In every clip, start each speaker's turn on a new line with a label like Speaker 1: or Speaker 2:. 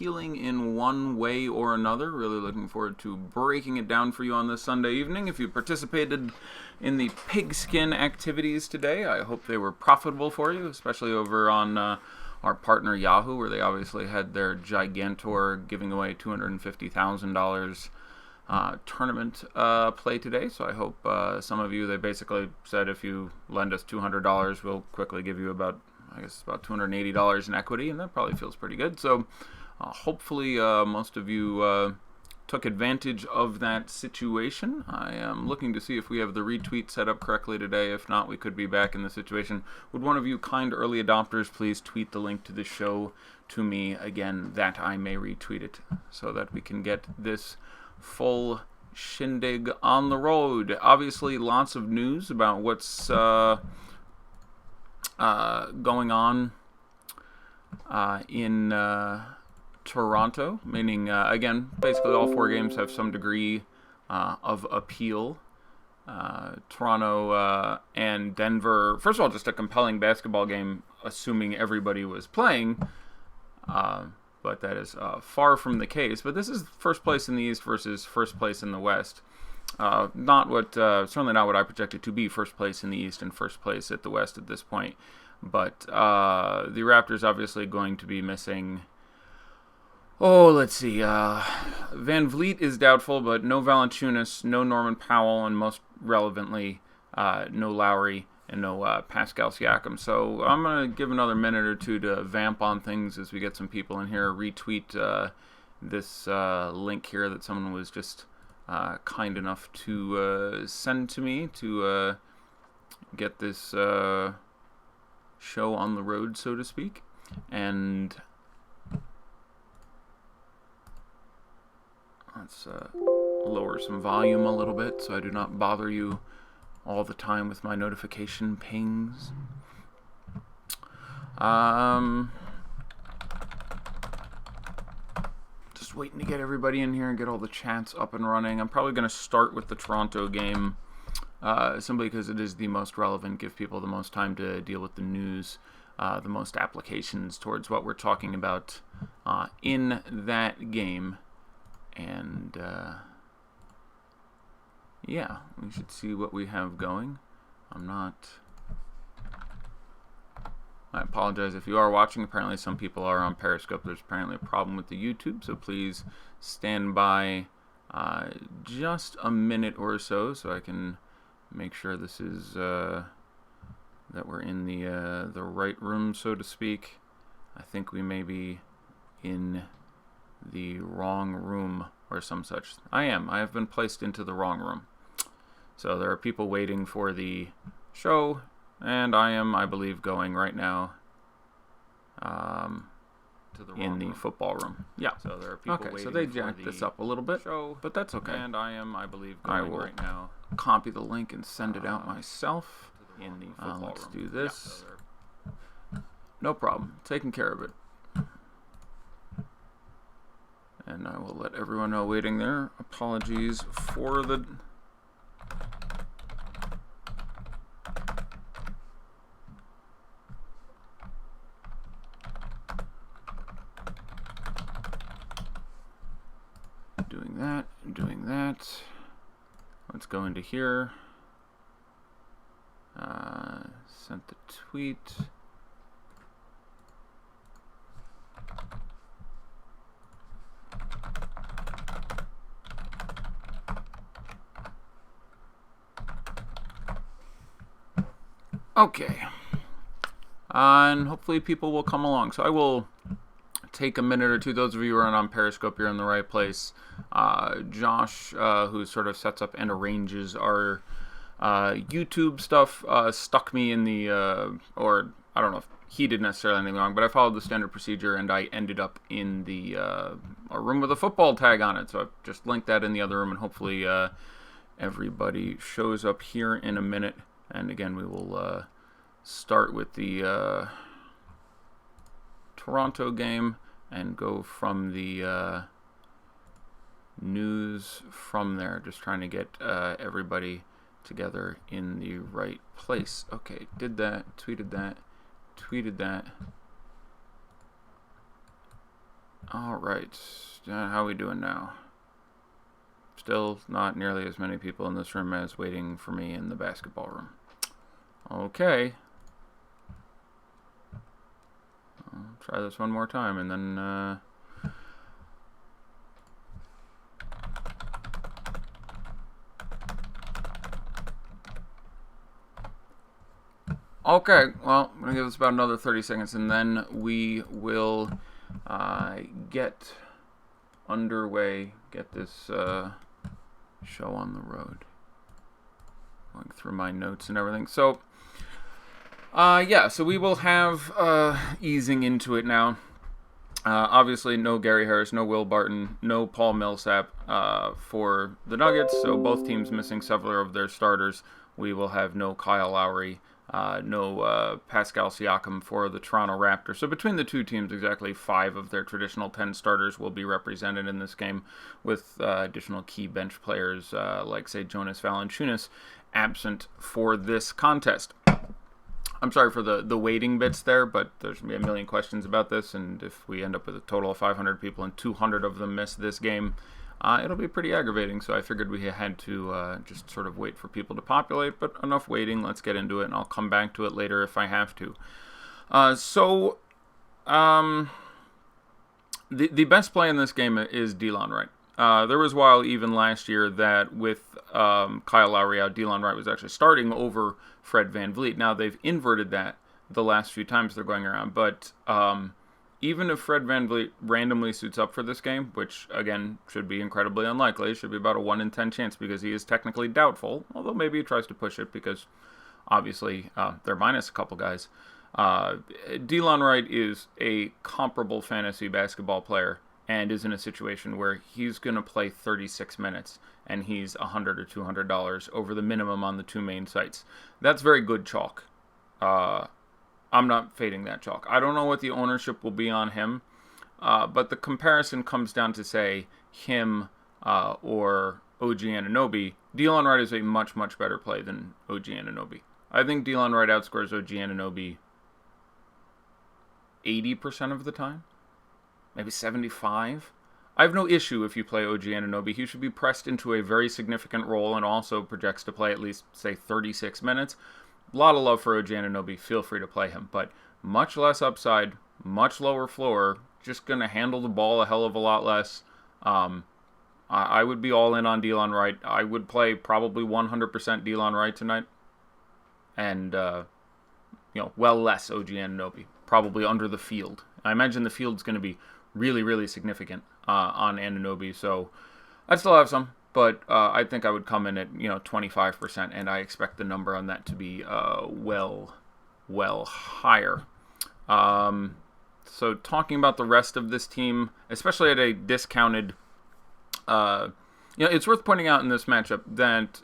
Speaker 1: healing in one way or another. Really looking forward to breaking it down for you on this Sunday evening. If you participated in the pigskin activities today, I hope they were profitable for you, especially over on our partner Yahoo, where they obviously had their Gigantor giving away $250,000 tournament play today. So I hope some of you, they basically said if you lend us $200, we'll quickly give you about $280 in equity, and that probably feels pretty good. So hopefully most of you took advantage of that situation. I am looking to see if we have the retweet set up correctly today. If not, we could be back in the situation. Would one of you kind early adopters please tweet the link to the show to me again, that I may retweet it, so that we can get this full shindig on the road. Obviously, lots of news about what's going on in Toronto, meaning, again, basically all four games have some degree of appeal. Toronto and Denver, first of all, just a compelling basketball game, assuming everybody was playing, but that is far from the case. But this is first place in the East versus first place in the West. Certainly not what I projected to be first place in the East and first place at the West at this point. But the Raptors obviously going to be missing. Let's see. Van Vliet is doubtful, but no Valanciunas, no Norman Powell, and most relevantly, no Lowry and no Pascal Siakam. So I'm going to give another minute or two to vamp on things as we get some people in here. Retweet this link here that someone was just kind enough to send to me to get this show on the road, so to speak. And let's lower some volume a little bit so I do not bother you all the time with my notification pings. Just waiting to get everybody in here and get all the chats up and running. I'm probably going to start with the Toronto game, simply because it is the most relevant, give people the most time to deal with the news, the most applications towards what we're talking about in that game. And yeah, we should see what we have going. I apologize if you are watching. Apparently some people are on Periscope. There's apparently a problem with the YouTube, so please stand by just a minute or so I can make sure this is that we're in the right room, so to speak. I think we may be in the wrong room or some such. I have been placed into the wrong room. So there are people waiting for the show, and I am, I believe, going right now to the in the room. Football room. Yeah. So there are people waiting. So they jacked this up a little bit, but that's okay. And I am, I believe, going right now. Copy the link and send it out myself. In the football let's room. Do this. Yeah, so no problem. Taking care of it. And I will let everyone know waiting there. Apologies for the... doing that. Let's go into here. Sent the tweet. Okay. And hopefully people will come along. So I will take a minute or two. Those of you who are on Periscope, you're in the right place. Josh, who sort of sets up and arranges our YouTube stuff, stuck me in the, or I don't know if he did necessarily anything wrong, but I followed the standard procedure and I ended up in the a room with a football tag on it. So I've just linked that in the other room, and hopefully everybody shows up here in a minute. And again, we will start with the Toronto game and go from the news from there. Just trying to get everybody together in the right place. Okay, did that, tweeted that. All right. How are we doing now? Still not nearly as many people in this room as waiting for me in the basketball room. Okay. I'll try this one more time and then... Okay, well, I'm going to give this about another 30 seconds and then we will get underway, get this show on the road. Going through my notes and everything. So, so we will have easing into it now. Obviously, no Gary Harris, no Will Barton, no Paul Millsap for the Nuggets. So both teams missing several of their starters. We will have no Kyle Lowry, no Pascal Siakam for the Toronto Raptors. So between the two teams, exactly 5 of their traditional 10 starters will be represented in this game, with additional key bench players like, say, Jonas Valanciunas absent for this contest. I'm sorry for the waiting bits there, but there's going to be a million questions about this, and if we end up with a total of 500 people and 200 of them miss this game, it'll be pretty aggravating, so I figured we had to just sort of wait for people to populate, but enough waiting, let's get into it, and I'll come back to it later if I have to. The best play in this game is Delon Wright. There was a while even last year that with Kyle Lowry out, Delon Wright was actually starting over Fred VanVleet. Now they've inverted that the last few times they're going around, but even if Fred VanVleet randomly suits up for this game, which again should be incredibly unlikely, should be about a 1 in 10 chance because he is technically doubtful, although maybe he tries to push it because obviously they're minus a couple guys. Delon Wright is a comparable fantasy basketball player and is in a situation where he's going to play 36 minutes and he's $100 or $200 over the minimum on the 2 main sites. That's very good chalk. I'm not fading that chalk. I don't know what the ownership will be on him, but the comparison comes down to, say, him or OG Anunoby. Delon Wright is a much, much better play than OG Anunoby. I think Delon Wright outscores OG Anunoby 80% of the time. Maybe 75. I have no issue if you play OG Anunoby. He should be pressed into a very significant role and also projects to play at least, say, 36 minutes. A lot of love for OG Anunoby. Feel free to play him. But much less upside, much lower floor, just going to handle the ball a hell of a lot less. I would be all in on Delon Wright. I would play probably 100% Delon Wright tonight. And, well less OG Anunoby. Probably under the field. I imagine the field's going to be really, really significant on Anunoby. So I'd still have some. But I think I would come in at 25%, and I expect the number on that to be well higher. So talking about the rest of this team, especially at a discounted, it's worth pointing out in this matchup that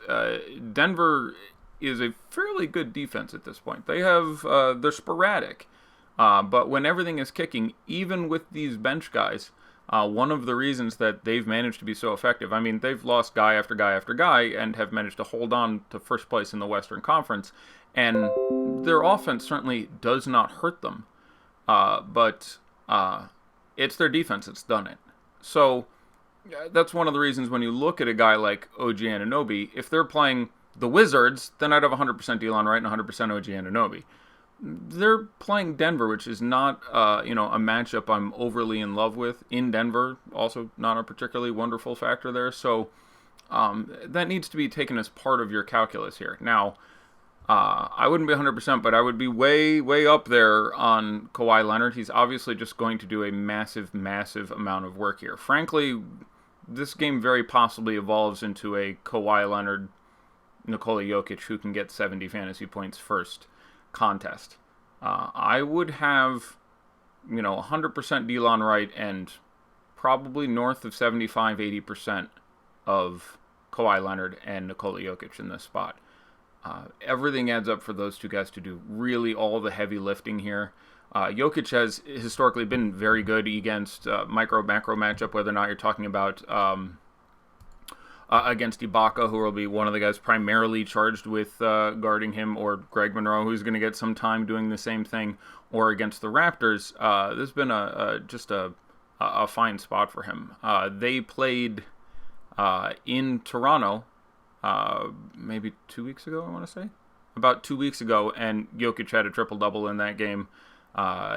Speaker 1: Denver is a fairly good defense at this point. They're sporadic, but when everything is kicking, even with these bench guys. One of the reasons that they've managed to be so effective, I mean, they've lost guy after guy after guy and have managed to hold on to first place in the Western Conference, and their offense certainly does not hurt them, but it's their defense that's done it. So that's one of the reasons when you look at a guy like OG Anunoby, if they're playing the Wizards, then I'd have 100% Delon Wright and 100% OG Anunoby. They're playing Denver, which is not, a matchup I'm overly in love with. In Denver, also not a particularly wonderful factor there. So that needs to be taken as part of your calculus here. Now, I wouldn't be 100%, but I would be way, way up there on Kawhi Leonard. He's obviously just going to do a massive, massive amount of work here. Frankly, this game very possibly evolves into a Kawhi Leonard, Nikola Jokic, who can get 70 fantasy points first contest. I would have, 100% Delon Wright and probably north of 75-80% of Kawhi Leonard and Nikola Jokic in this spot. Everything adds up for those two guys to do really all the heavy lifting here. Jokic has historically been very good against micro-macro matchup, whether or not you're talking about against Ibaka, who will be one of the guys primarily charged with guarding him, or Greg Monroe, who's going to get some time doing the same thing, or against the Raptors. There's been just a a fine spot for him. They played in Toronto maybe 2 weeks ago, I want to say. About 2 weeks ago, and Jokic had a triple-double in that game.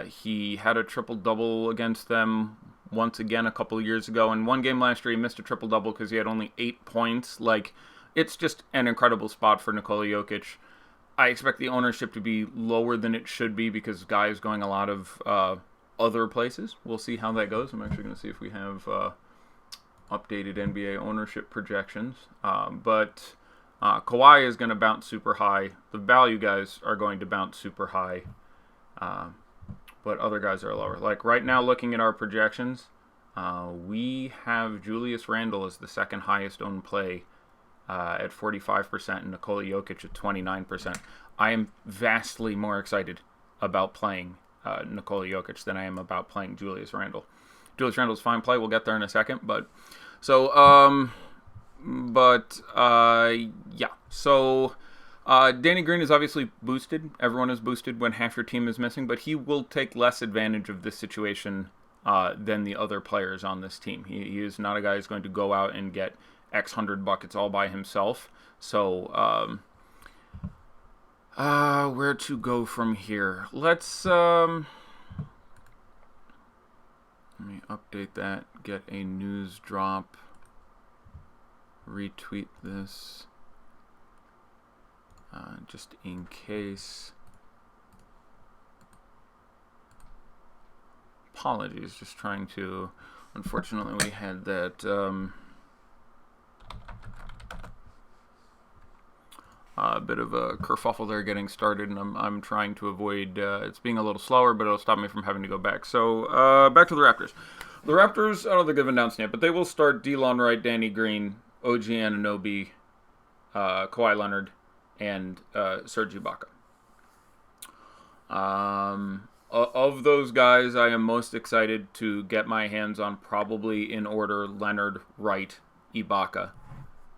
Speaker 1: He had a triple-double against them once again a couple of years ago. In one game last year, he missed a triple-double because he had only 8 points. Like, it's just an incredible spot for Nikola Jokic. I expect the ownership to be lower than it should be because Guy is going a lot of other places. We'll see how that goes. I'm actually going to see if we have updated NBA ownership projections. But Kawhi is going to bounce super high. The value guys are going to bounce super high. But other guys are lower. Like right now, looking at our projections, we have Julius Randle as the second highest owned play at 45% and Nikola Jokic at 29%. I am vastly more excited about playing Nikola Jokic than I am about playing Julius Randle. Julius Randle's a fine play. We'll get there in a second. Yeah. So Danny Green is obviously boosted. Everyone is boosted when half your team is missing, but he will take less advantage of this situation than the other players on this team. He is not a guy who's going to go out and get X 100 buckets all by himself. So, where to go from here? Let's, let me update that, get a news drop, retweet this, just in case. Apologies, just trying to, unfortunately we had that, a bit of a kerfuffle there getting started, and I'm trying to avoid it's being a little slower, but it'll stop me from having to go back. So back to the Raptors. The Raptors, I don't think they've announced yet, but they will start Delon Wright, Danny Green, OG Anunoby, Kawhi Leonard, and Serge Ibaka. Of those guys, I am most excited to get my hands on, probably in order, Leonard, Wright, Ibaka.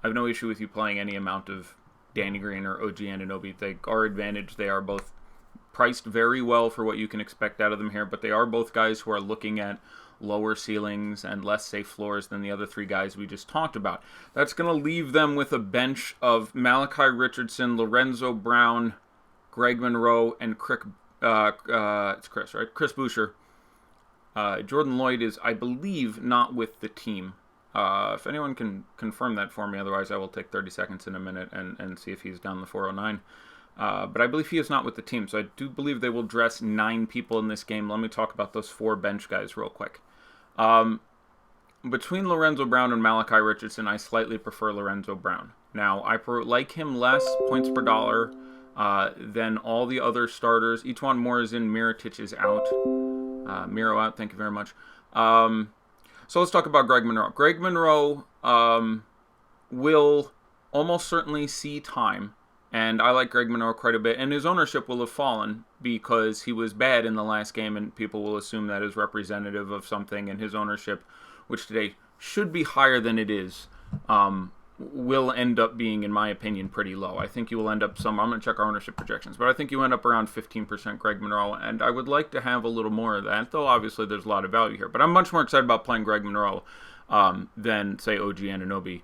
Speaker 1: I have no issue with you playing any amount of Danny Green or OG Anunoby. They are advantaged. They are both priced very well for what you can expect out of them here, but they are both guys who are looking at lower ceilings and less safe floors than the other three guys we just talked about. That's going to leave them with a bench of Malachi Richardson, Lorenzo Brown, Greg Monroe, and Chris Buescher. Jordan Lloyd is, I believe, not with the team. If anyone can confirm that for me, otherwise I will take 30 seconds in a minute and see if he's down the 409. But I believe he is not with the team, so I do believe they will dress 9 people in this game. Let me talk about those 4 bench guys real quick. Between Lorenzo Brown and Malachi Richardson, I slightly prefer Lorenzo Brown. Now, I like him less points per dollar than all the other starters. Each one more is in. Mirotic is out. Miro out, thank you very much. So let's talk about Greg Monroe. Greg Monroe will almost certainly see time, and I like Greg Monroe quite a bit, and his ownership will have fallen because he was bad in the last game, and people will assume that is representative of something, and his ownership, which today should be higher than it is, will end up being, in my opinion, pretty low. I think you will end up I'm going to check our ownership projections, but I think you end up around 15% Greg Monroe, and I would like to have a little more of that, though obviously there's a lot of value here. But I'm much more excited about playing Greg Monroe than, say, OG Anunoby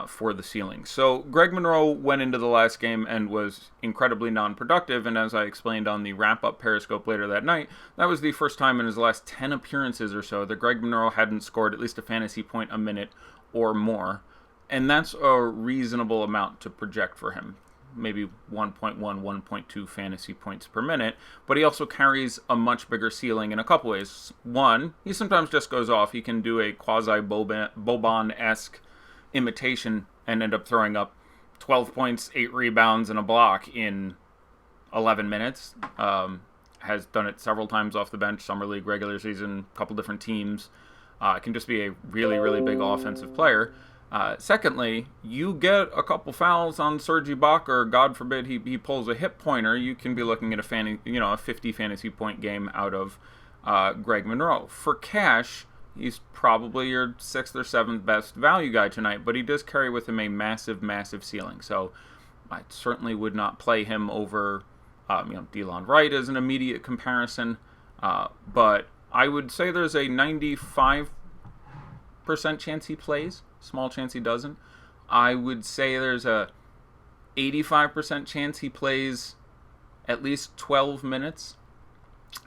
Speaker 1: for the ceiling. So Greg Monroe went into the last game and was incredibly non-productive, and as I explained on the wrap-up Periscope later that night, that was the first time in his last 10 appearances or so that Greg Monroe hadn't scored at least a fantasy point a minute or more. And that's a reasonable amount to project for him. Maybe 1.1, 1.2 fantasy points per minute. But he also carries a much bigger ceiling in a couple ways. One, he sometimes just goes off. He can do a quasi-Boban-esque imitation and end up throwing up 12 points, 8 rebounds, and a block in 11 minutes. Has done it several times off the bench, Summer League, regular season, a couple different teams. Can just be a really, really big offensive player. Secondly, you get a couple fouls on Serge Ibaka, or God forbid he pulls a hip pointer, you can be looking at a 50 fantasy point game out of Greg Monroe. For cash, he's probably your 6th or 7th best value guy tonight, but he does carry with him a massive, massive ceiling. So I certainly would not play him over Delon Wright as an immediate comparison, but I would say there's a 95% chance he plays. Small chance he doesn't. I would say there's a 85% chance he plays at least 12 minutes.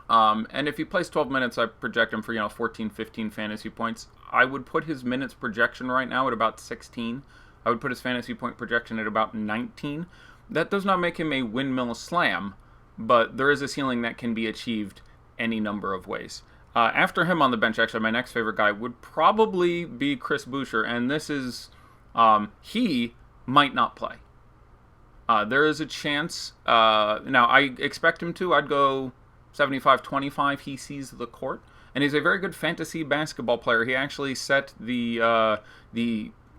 Speaker 1: And if he plays 12 minutes, I project him for 14, 15 fantasy points. I would put his minutes projection right now at about 16. I would put his fantasy point projection at about 19. That does not make him a windmill slam, but there is a ceiling that can be achieved any number of ways. After him on the bench, actually, my next favorite guy would probably be Chris Buescher, and this is, he might not play. There is a chance, now I expect him to, I'd go 75-25, he sees the court, and he's a very good fantasy basketball player. He actually set the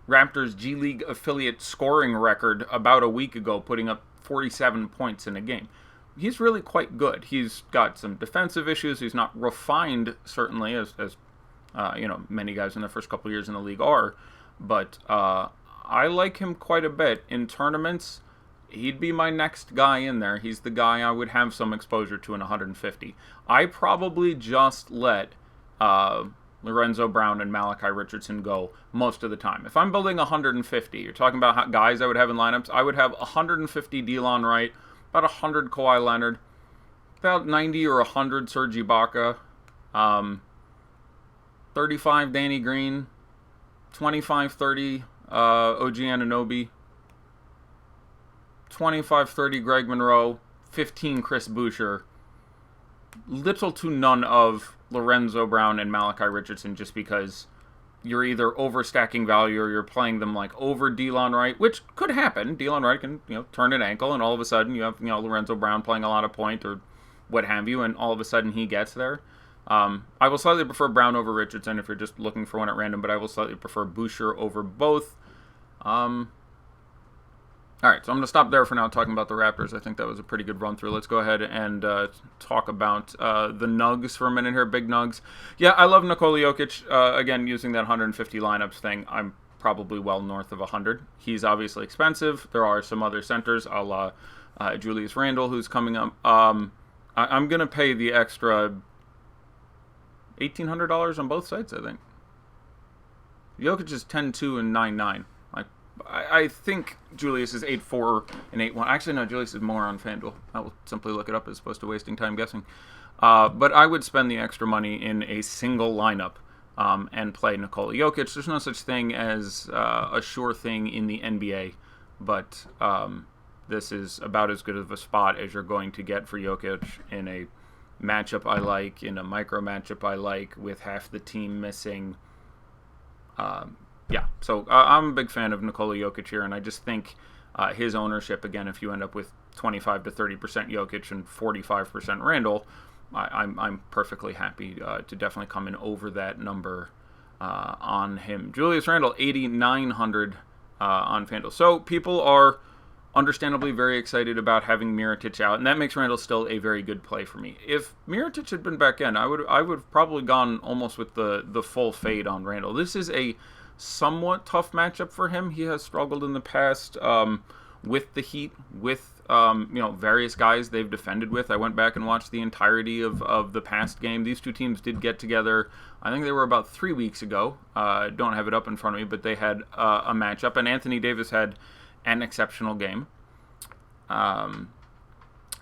Speaker 1: Raptors G League affiliate scoring record about a week ago, putting up 47 points in a game. He's really quite good. He's got some defensive issues. He's not refined, certainly, as many guys in their first couple of years in the league are. But I like him quite a bit. In tournaments, he'd be my next guy in there. He's the guy I would have some exposure to in 150. I probably just let Lorenzo Brown and Malachi Richardson go most of the time. If I'm building 150, you're talking about guys I would have in lineups, I would have 150 Delon Wright, about 100 Kawhi Leonard, about 90 or 100 Serge Ibaka, 35 Danny Green, 25-30 OG Anunoby, 25-30 Greg Monroe, 15 Chris Buescher, little to none of Lorenzo Brown and Malachi Richardson, just because you're either overstacking value or you're playing them like over Delon Wright, which could happen. Delon Wright can, turn an ankle, and all of a sudden you have, Lorenzo Brown playing a lot of point or what have you, and all of a sudden he gets there. I will slightly prefer Brown over Richardson if you're just looking for one at random, but I will slightly prefer Buescher over both. All right, so I'm going to stop there for now talking about the Raptors. I think that was a pretty good run-through. Let's go ahead and talk about the Nugs for a minute here, big Nugs. Yeah, I love Nikola Jokic. Again, using that 150 lineups thing, I'm probably well north of 100. He's obviously expensive. There are some other centers, a la Julius Randle, who's coming up. I'm going to pay the extra $1,800 on both sides, I think. Jokic is 10-2 and 9-9. I think Julius is 8-4 and 8-1. Actually, no, Julius is more on FanDuel. I will simply look it up as opposed to wasting time guessing. But I would spend the extra money in a single lineup and play Nikola Jokic. There's no such thing as a sure thing in the NBA, but this is about as good of a spot as you're going to get for Jokic in a matchup I like, in a micro matchup I like, with half the team missing. Yeah, so I'm a big fan of Nikola Jokic here, and I just think his ownership, again, if you end up with 25 to 30% Jokic and 45% Randle, I'm perfectly happy to definitely come in over that number on him. Julius Randle, 8,900 on FanDuel. So people are understandably very excited about having Mirotic out, and that makes Randle still a very good play for me. If Mirotic had been back in, I would have probably gone almost with the full fade on Randle. This is a somewhat tough matchup for him. He has struggled in the past with the Heat, with various guys they've defended with. I went back and watched the entirety of the past game. These two teams did get together. I think they were about 3 weeks ago. Don't have it up in front of me, but they had a matchup, and Anthony Davis had an exceptional game.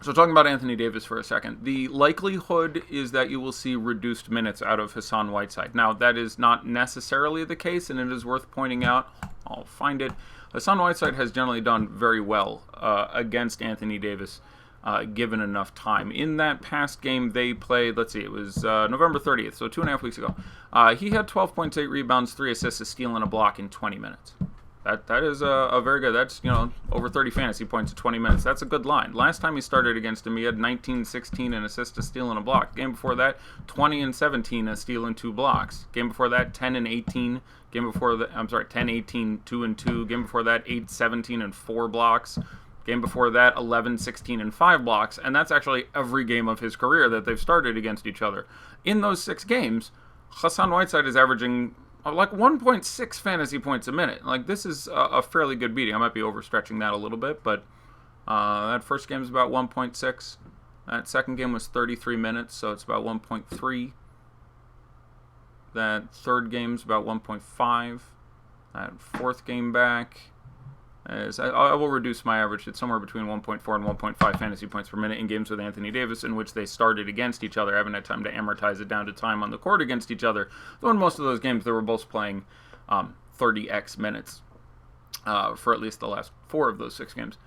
Speaker 1: So talking about Anthony Davis for a second, the likelihood is that you will see reduced minutes out of Hassan Whiteside. Now, that is not necessarily the case, and it is worth pointing out. I'll find it. Hassan Whiteside has generally done very well against Anthony Davis, given enough time. In that past game they played, let's see, it was November 30th, so 2.5 weeks ago. He had 12 points, 8 rebounds, 3 assists, a steal, and a block in 20 minutes. That is a very good. That's, over 30 fantasy points in 20 minutes. That's a good line. Last time he started against him, he had 19, 16, an assist, a steal, and a block. Game before that, 20 and 17, a steal, and 2 blocks. Game before that, 10 and 18. 10, 18, 2 and 2. Game before that, 8, 17, and 4 blocks. Game before that, 11, 16, and 5 blocks. And that's actually every game of his career that they've started against each other. In those 6 games, Hassan Whiteside is averaging like 1.6 fantasy points a minute. Like, this is a fairly good beating. I might be overstretching that a little bit, but that first game is about 1.6. That second game was 33 minutes, so it's about 1.3. That third game's about 1.5. That fourth game back, I will reduce my average. It's somewhere between 1.4 and 1.5 fantasy points per minute in games with Anthony Davis in which they started against each other. I haven't had time to amortize it down to time on the court against each other. Though in most of those games, they were both playing 30x minutes for at least the last 4 of those 6 games.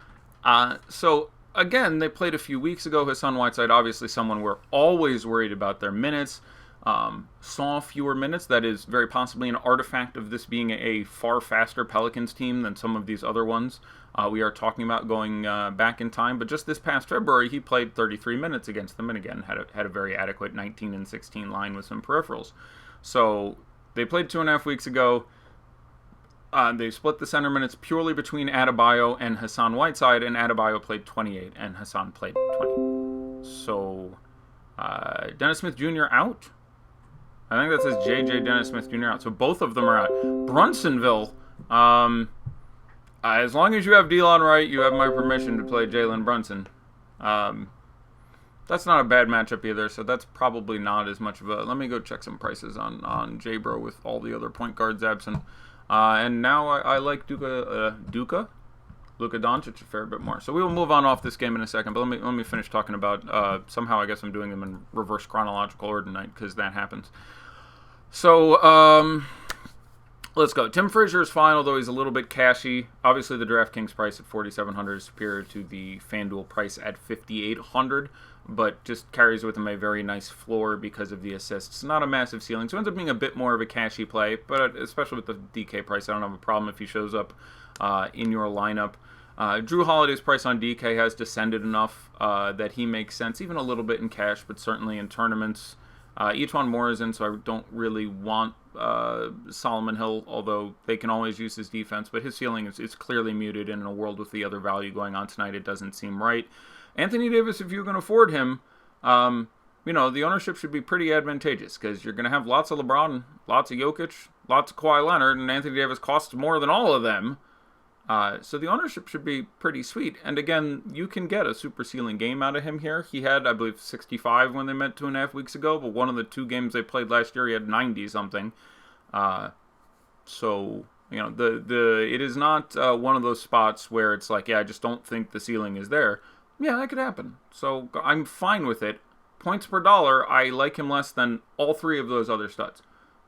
Speaker 1: So, again, they played a few weeks ago. Hassan Whiteside, obviously someone we're always worried about their minutes. Saw fewer minutes. That is very possibly an artifact of this being a far faster Pelicans team than some of these other ones we are talking about going back in time. But just this past February, he played 33 minutes against them, and again had a very adequate 19 and 16 line with some peripherals. So they played 2.5 weeks ago. They split the center minutes purely between Adebayo and Hassan Whiteside, and Adebayo played 28 and Hassan played 20. So Dennis Smith Jr. out. I think that says JJ Dennis Smith Jr. out. So both of them are out. Brunsonville, as long as you have Delon Wright, you have my permission to play Jalen Brunson. That's not a bad matchup either, so that's probably not as much of a... Let me go check some prices on J-Bro with all the other point guards absent. And now I like Luka Doncic a fair bit more. So we will move on off this game in a second, but let me finish talking about... somehow I guess I'm doing them in reverse chronological order tonight, because that happens. So, let's go. Tim Frazier is fine, although he's a little bit cashy. Obviously, the DraftKings price at $4,700 is superior to the FanDuel price at $5,800, but just carries with him a very nice floor because of the assists. Not a massive ceiling, so ends up being a bit more of a cashy play, but especially with the DK price, I don't have a problem if he shows up in your lineup. Drew Holiday's price on DK has descended enough that he makes sense, even a little bit in cash, but certainly in tournaments. Each one more is in, so I don't really want Solomon Hill, although they can always use his defense, but his ceiling is clearly muted, and in a world with the other value going on tonight, it doesn't seem right. Anthony Davis, if you can afford him, the ownership should be pretty advantageous, because you're going to have lots of LeBron, lots of Jokic, lots of Kawhi Leonard, and Anthony Davis costs more than all of them. So the ownership should be pretty sweet. And again, you can get a super ceiling game out of him here. He had, I believe, 65 when they met 2.5 weeks ago, but one of the 2 games they played last year, he had 90 something. So, it is not one of those spots where it's like, yeah, I just don't think the ceiling is there. Yeah, that could happen. So I'm fine with it. Points per dollar, I like him less than all 3 of those other studs.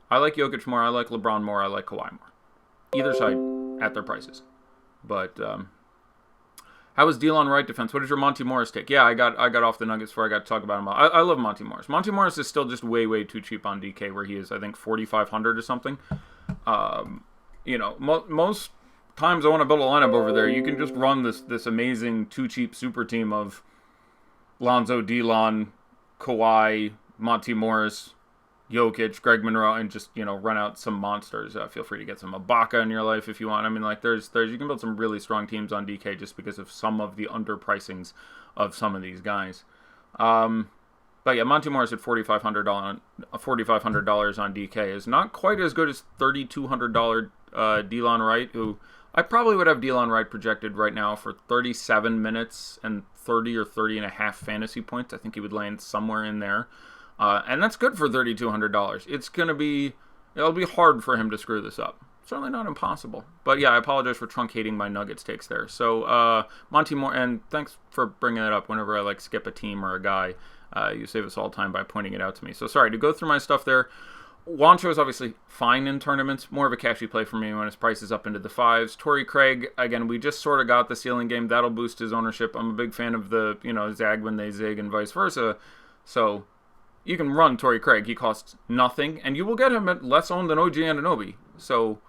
Speaker 1: I like Jokic more, I like LeBron more, I like Kawhi more. Either side at their prices. But how is Delon Wright defense? What is your Monty Morris take? Yeah, I got off the Nuggets before I got to talk about him. I love Monty Morris. Monty Morris is still just way, way too cheap on DK, where he is, I think, 4,500 or something. Most times I want to build a lineup over there, you can just run this amazing too cheap super team of Lonzo, Delon, Kawhi, Monty Morris, Jokic, Greg Monroe, and just, run out some monsters. Feel free to get some Ibaka in your life if you want. I mean, like, there's you can build some really strong teams on DK just because of some of the underpricings of some of these guys. But yeah, Monty Morris at $4,500 on DK is not quite as good as $3,200 Delon Wright, who I probably would have Delon Wright projected right now for 37 minutes and 30 or 30 and a half fantasy points. I think he would land somewhere in there. And that's good for $3,200. It'll be hard for him to screw this up. Certainly not impossible. But yeah, I apologize for truncating my Nuggets takes there. So, Monty Moore, and thanks for bringing it up whenever I skip a team or a guy. You save us all time by pointing it out to me. So sorry, to go through my stuff there. Juancho is obviously fine in tournaments. More of a cashy play for me when his price is up into the 5s. Torrey Craig, again, we just sort of got the ceiling game. That'll boost his ownership. I'm a big fan of the, zag when they zig and vice versa. So you can run Torrey Craig. He costs nothing, and you will get him at less owned than OG Anunoby. So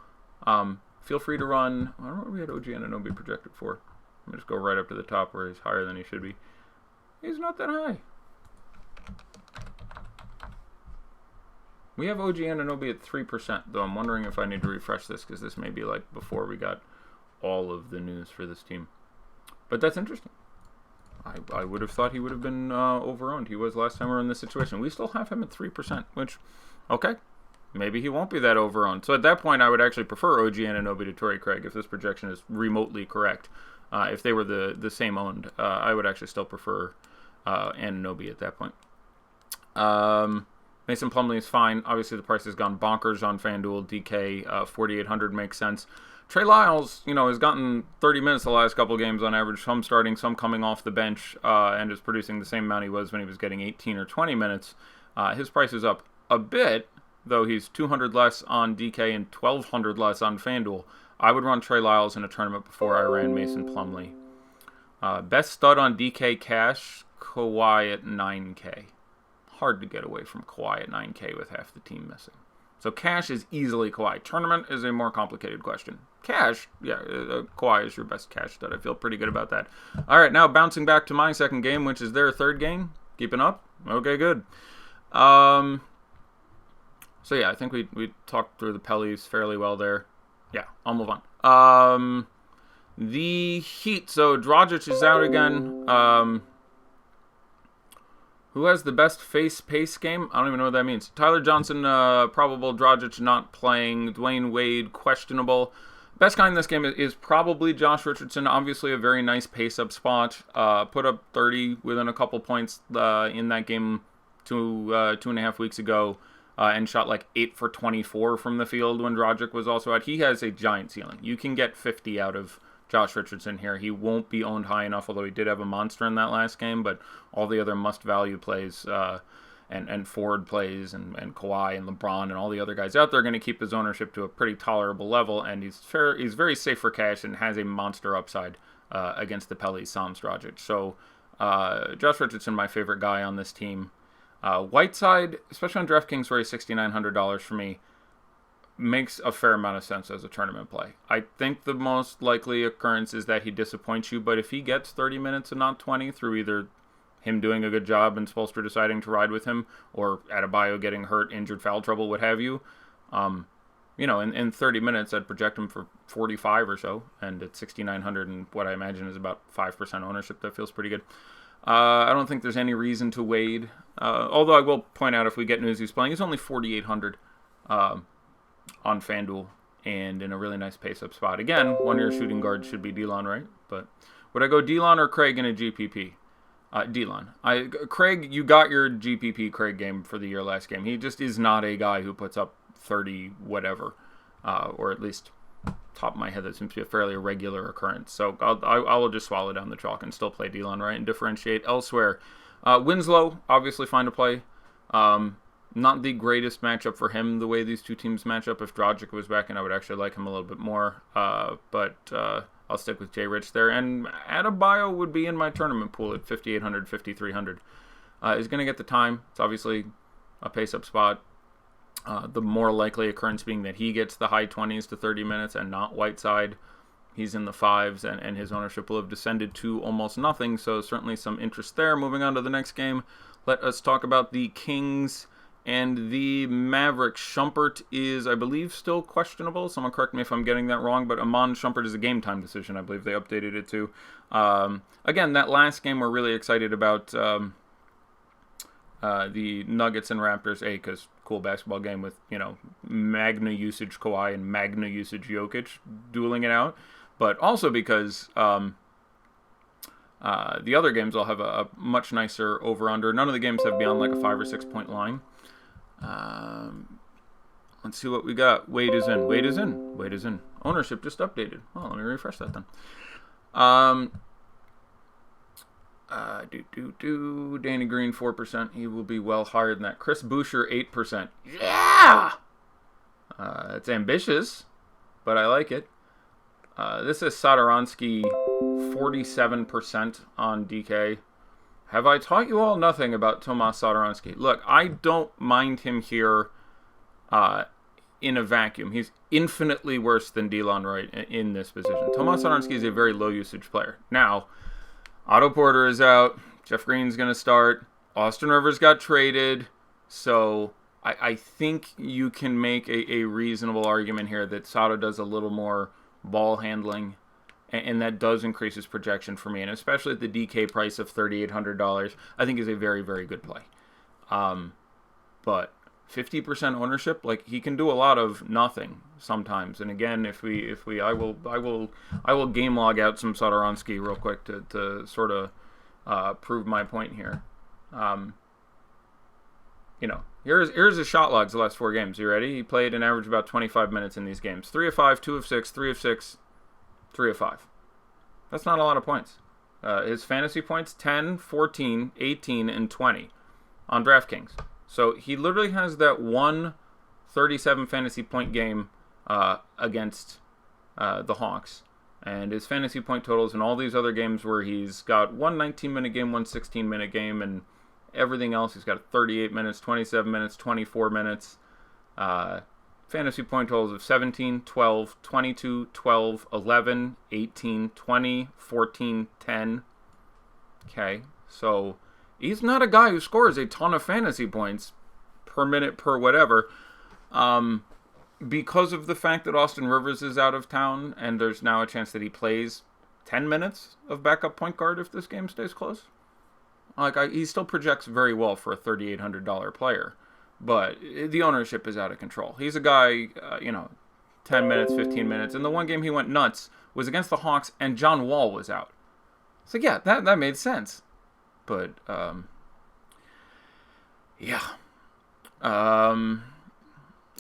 Speaker 1: feel free to run. I don't know what we had OG Anunoby projected for. Let me just go right up to the top where he's higher than he should be. He's not that high. We have OG Anunoby at 3%, though I'm wondering if I need to refresh this because this may be before we got all of the news for this team. But that's interesting. I would have thought he would have been overowned. He was last time we were in this situation. We still have him at 3%, which, okay, maybe he won't be that overowned. So at that point, I would actually prefer OG Anunoby to Torrey Craig if this projection is remotely correct. If they were the same owned, I would actually still prefer Anunoby at that point. Mason Plumlee is fine. Obviously, the price has gone bonkers on FanDuel. DK 4,800 makes sense. Trey Lyles, has gotten 30 minutes the last couple games on average. Some starting, some coming off the bench, and is producing the same amount he was when he was getting 18 or 20 minutes. His price is up a bit, though he's 200 less on DK and 1,200 less on FanDuel. I would run Trey Lyles in a tournament before I ran Mason Plumlee. Best stud on DK cash, Kawhi at 9K. Hard to get away from Kawhi at 9K with half the team missing. So cash is easily Kawhi. Tournament is a more complicated question. Cash, Kawhi is your best cash stud. I feel pretty good about that. All right, now bouncing back to my second game, which is their third game. Keeping up? Okay, good. So yeah, I think we talked through the Pellies fairly well there. Yeah, I'll move on. The Heat. So Dragic is out again. Who has the best pace game? I don't even know what that means. Tyler Johnson, probable. Dragic not playing. Dwayne Wade, questionable. Best guy in this game is probably Josh Richardson. Obviously a very nice pace-up spot. Put up 30 within a couple points in that game 2.5 weeks ago. And shot like 8 for 24 from the field when Dragic was also out. He has a giant ceiling. You can get 50 out of Josh Richardson here. He won't be owned high enough, although he did have a monster in that last game, but all the other must-value plays and forward plays and Kawhi and LeBron and all the other guys out there are going to keep his ownership to a pretty tolerable level, and he's very safe for cash and has a monster upside against the Pellies, sans Dragic. So Josh Richardson, my favorite guy on this team. Whiteside, especially on DraftKings where he's $6,900 for me, makes a fair amount of sense as a tournament play. I think the most likely occurrence is that he disappoints you, but if he gets 30 minutes and not 20 through either him doing a good job and Spoelstra deciding to ride with him, or Adebayo getting hurt, injured, foul trouble, what have you, in 30 minutes I'd project him for 45 or so, and at 6,900 and what I imagine is about 5% ownership, that feels pretty good. I don't think there's any reason to wade, although I will point out if we get news he's playing, he's only 4,800 on FanDuel and in a really nice pace-up spot. Again, one of your shooting guards should be Delon, right? But would I go Delon or Craig in a GPP? Delon. Craig, you got your GPP Craig game for the year last game. He just is not a guy who puts up 30 whatever, or at least top of my head that seems to be a fairly irregular occurrence. So I will just swallow down the chalk and still play Delon, right, and differentiate elsewhere. Winslow, obviously fine to play. Not the greatest matchup for him, the way these two teams match up. If Dragic was back in, I would actually like him a little bit more. But I'll stick with Jay Rich there. And Adebayo would be in my tournament pool at 5,800, 5,300. He's going to get the time. It's obviously a pace-up spot. The more likely occurrence being that he gets the high 20s to 30 minutes and not Whiteside. He's in the 5s, and his ownership will have descended to almost nothing. So certainly some interest there. Moving on to the next game, let us talk about the Kings and the Mavericks. Shumpert is, I believe, still questionable. Someone correct me if I'm getting that wrong, but Amon Shumpert is a game-time decision. I believe they updated it to. Again, that last game we're really excited about the Nuggets and Raptors, because cool basketball game with, Magna usage Kawhi and Magna usage Jokic dueling it out, but also because the other games will have a much nicer over-under. None of the games have beyond like a 5 or 6 point line. Let's see what we got. Wade is in. Ownership just updated. Well, let me refresh that then. Danny Green 4%. He will be well higher than that. Chris Buescher 8%. Yeah. It's ambitious, but I like it. This is Satoransky 47% on DK. Have I taught you all nothing about Tomas Satoransky? Look, I don't mind him here in a vacuum. He's infinitely worse than Delon Wright in this position. Tomas Satoransky is a very low-usage player. Now, Otto Porter is out. Jeff Green's going to start. Austin Rivers got traded. So I think you can make a reasonable argument here that Sato does a little more ball handling, and that does increase his projection for me, and especially at the DK price of $3,800, I think is a very, very good play. But 50% ownership, like, he can do a lot of nothing sometimes. And again, I will game log out some Satoransky real quick to sort of prove my point here. Here's his shot logs the last 4 games. You ready? He played an average about 25 minutes in these games. 3 of 5, 2 of 6, 3 of 6, 3 of 5. That's not a lot of points. His fantasy points, 10, 14, 18, and 20 on DraftKings. So he literally has that one 37 fantasy point game against the Hawks. And his fantasy point totals in all these other games where he's got one 19-minute game, one 16-minute game, and everything else, he's got 38 minutes, 27 minutes, 24 minutes. Fantasy point totals of 17, 12, 22, 12, 11, 18, 20, 14, 10. Okay, so he's not a guy who scores a ton of fantasy points per minute, per whatever. Because of the fact that Austin Rivers is out of town, and there's now a chance that he plays 10 minutes of backup point guard if this game stays close. He still projects very well for a $3,800 player, but the ownership is out of control. He's a guy, 10 minutes, 15 minutes, and the one game he went nuts was against the Hawks, and John Wall was out. So yeah, that made sense. But,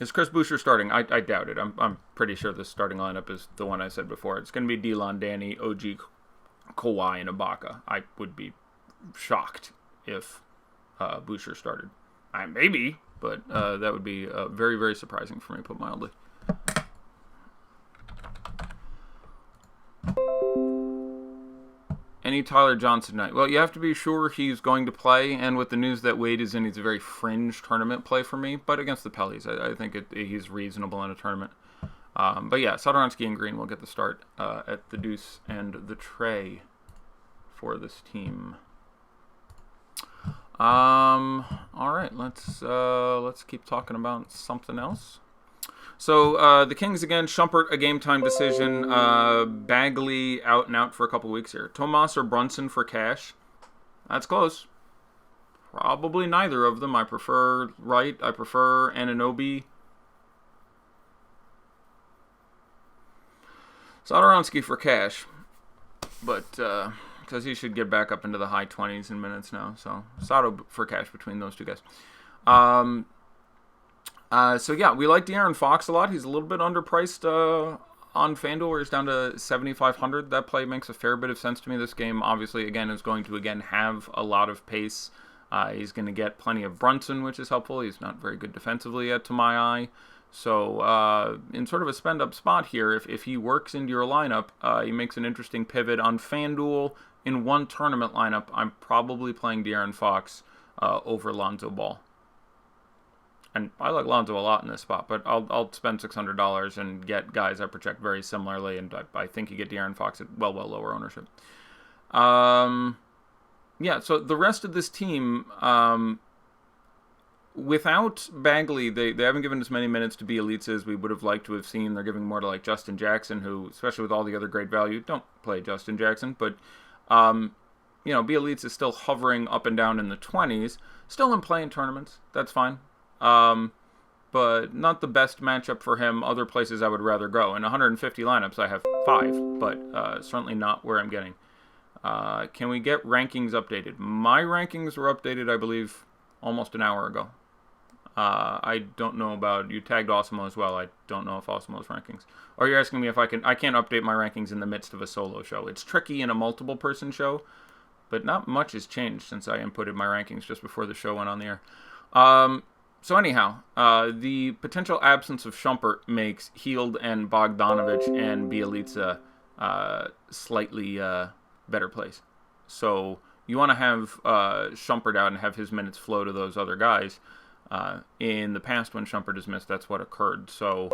Speaker 1: is Chris Buescher starting? I doubt it. I'm pretty sure the starting lineup is the one I said before. It's going to be Delon, Danny, OG, Kawhi, and Ibaka. I would be shocked if Buescher started. Maybe, but that would be very, very surprising for me, put mildly. Any Tyler Johnson night? Well, you have to be sure he's going to play, and with the news that Wade is in, he's a very fringe tournament play for me, but against the Pellies, I think he's reasonable in a tournament. But yeah, Satoransky and Green will get the start at the deuce and the tray for this team. All right, let's keep talking about something else. So the Kings again, Shumpert a game time decision. Bagley out and out for a couple weeks here. Tomas or Brunson for cash. That's close. Probably neither of them. I prefer Wright. I prefer Anunoby. Satoransky for cash, but because he should get back up into the high 20s in minutes now. So Sato for cash between those two guys. So yeah, we like De'Aaron Fox a lot. He's a little bit underpriced on FanDuel, where he's down to 7,500. That play makes a fair bit of sense to me. This game, obviously, again, is going to have a lot of pace. He's going to get plenty of Brunson, which is helpful. He's not very good defensively yet, to my eye. So in sort of a spend-up spot here, if he works into your lineup, he makes an interesting pivot on FanDuel. In one tournament lineup, I'm probably playing De'Aaron Fox over Lonzo Ball. And I like Lonzo a lot in this spot, but I'll spend $600 and get guys I project very similarly, and I think you get De'Aaron Fox at well lower ownership. Yeah, so the rest of this team, without Bagley, they haven't given as many minutes to Bielitsa as we would have liked to have seen. They're giving more to like Justin Jackson, who, especially with all the other great value, don't play Justin Jackson, but Bielitsa is still hovering up and down in the 20s, still in play in tournaments. That's fine. But not the best matchup for him. Other places I would rather go. In 150 lineups, I have 5, but certainly not where I'm getting. Can we get rankings updated? My rankings were updated, I believe, almost an hour ago. I don't know about, you tagged Osimo as well. I don't know if Osimo's rankings. Or you're asking me if I can't update my rankings in the midst of a solo show. It's tricky in a multiple person show, but not much has changed since I inputted my rankings just before the show went on the air. So anyhow, the potential absence of Shumpert makes Hield and Bogdanovic and Bielitsa slightly better plays. So you want to have Shumpert out and have his minutes flow to those other guys. In the past, when Shumpert is missed, that's what occurred. So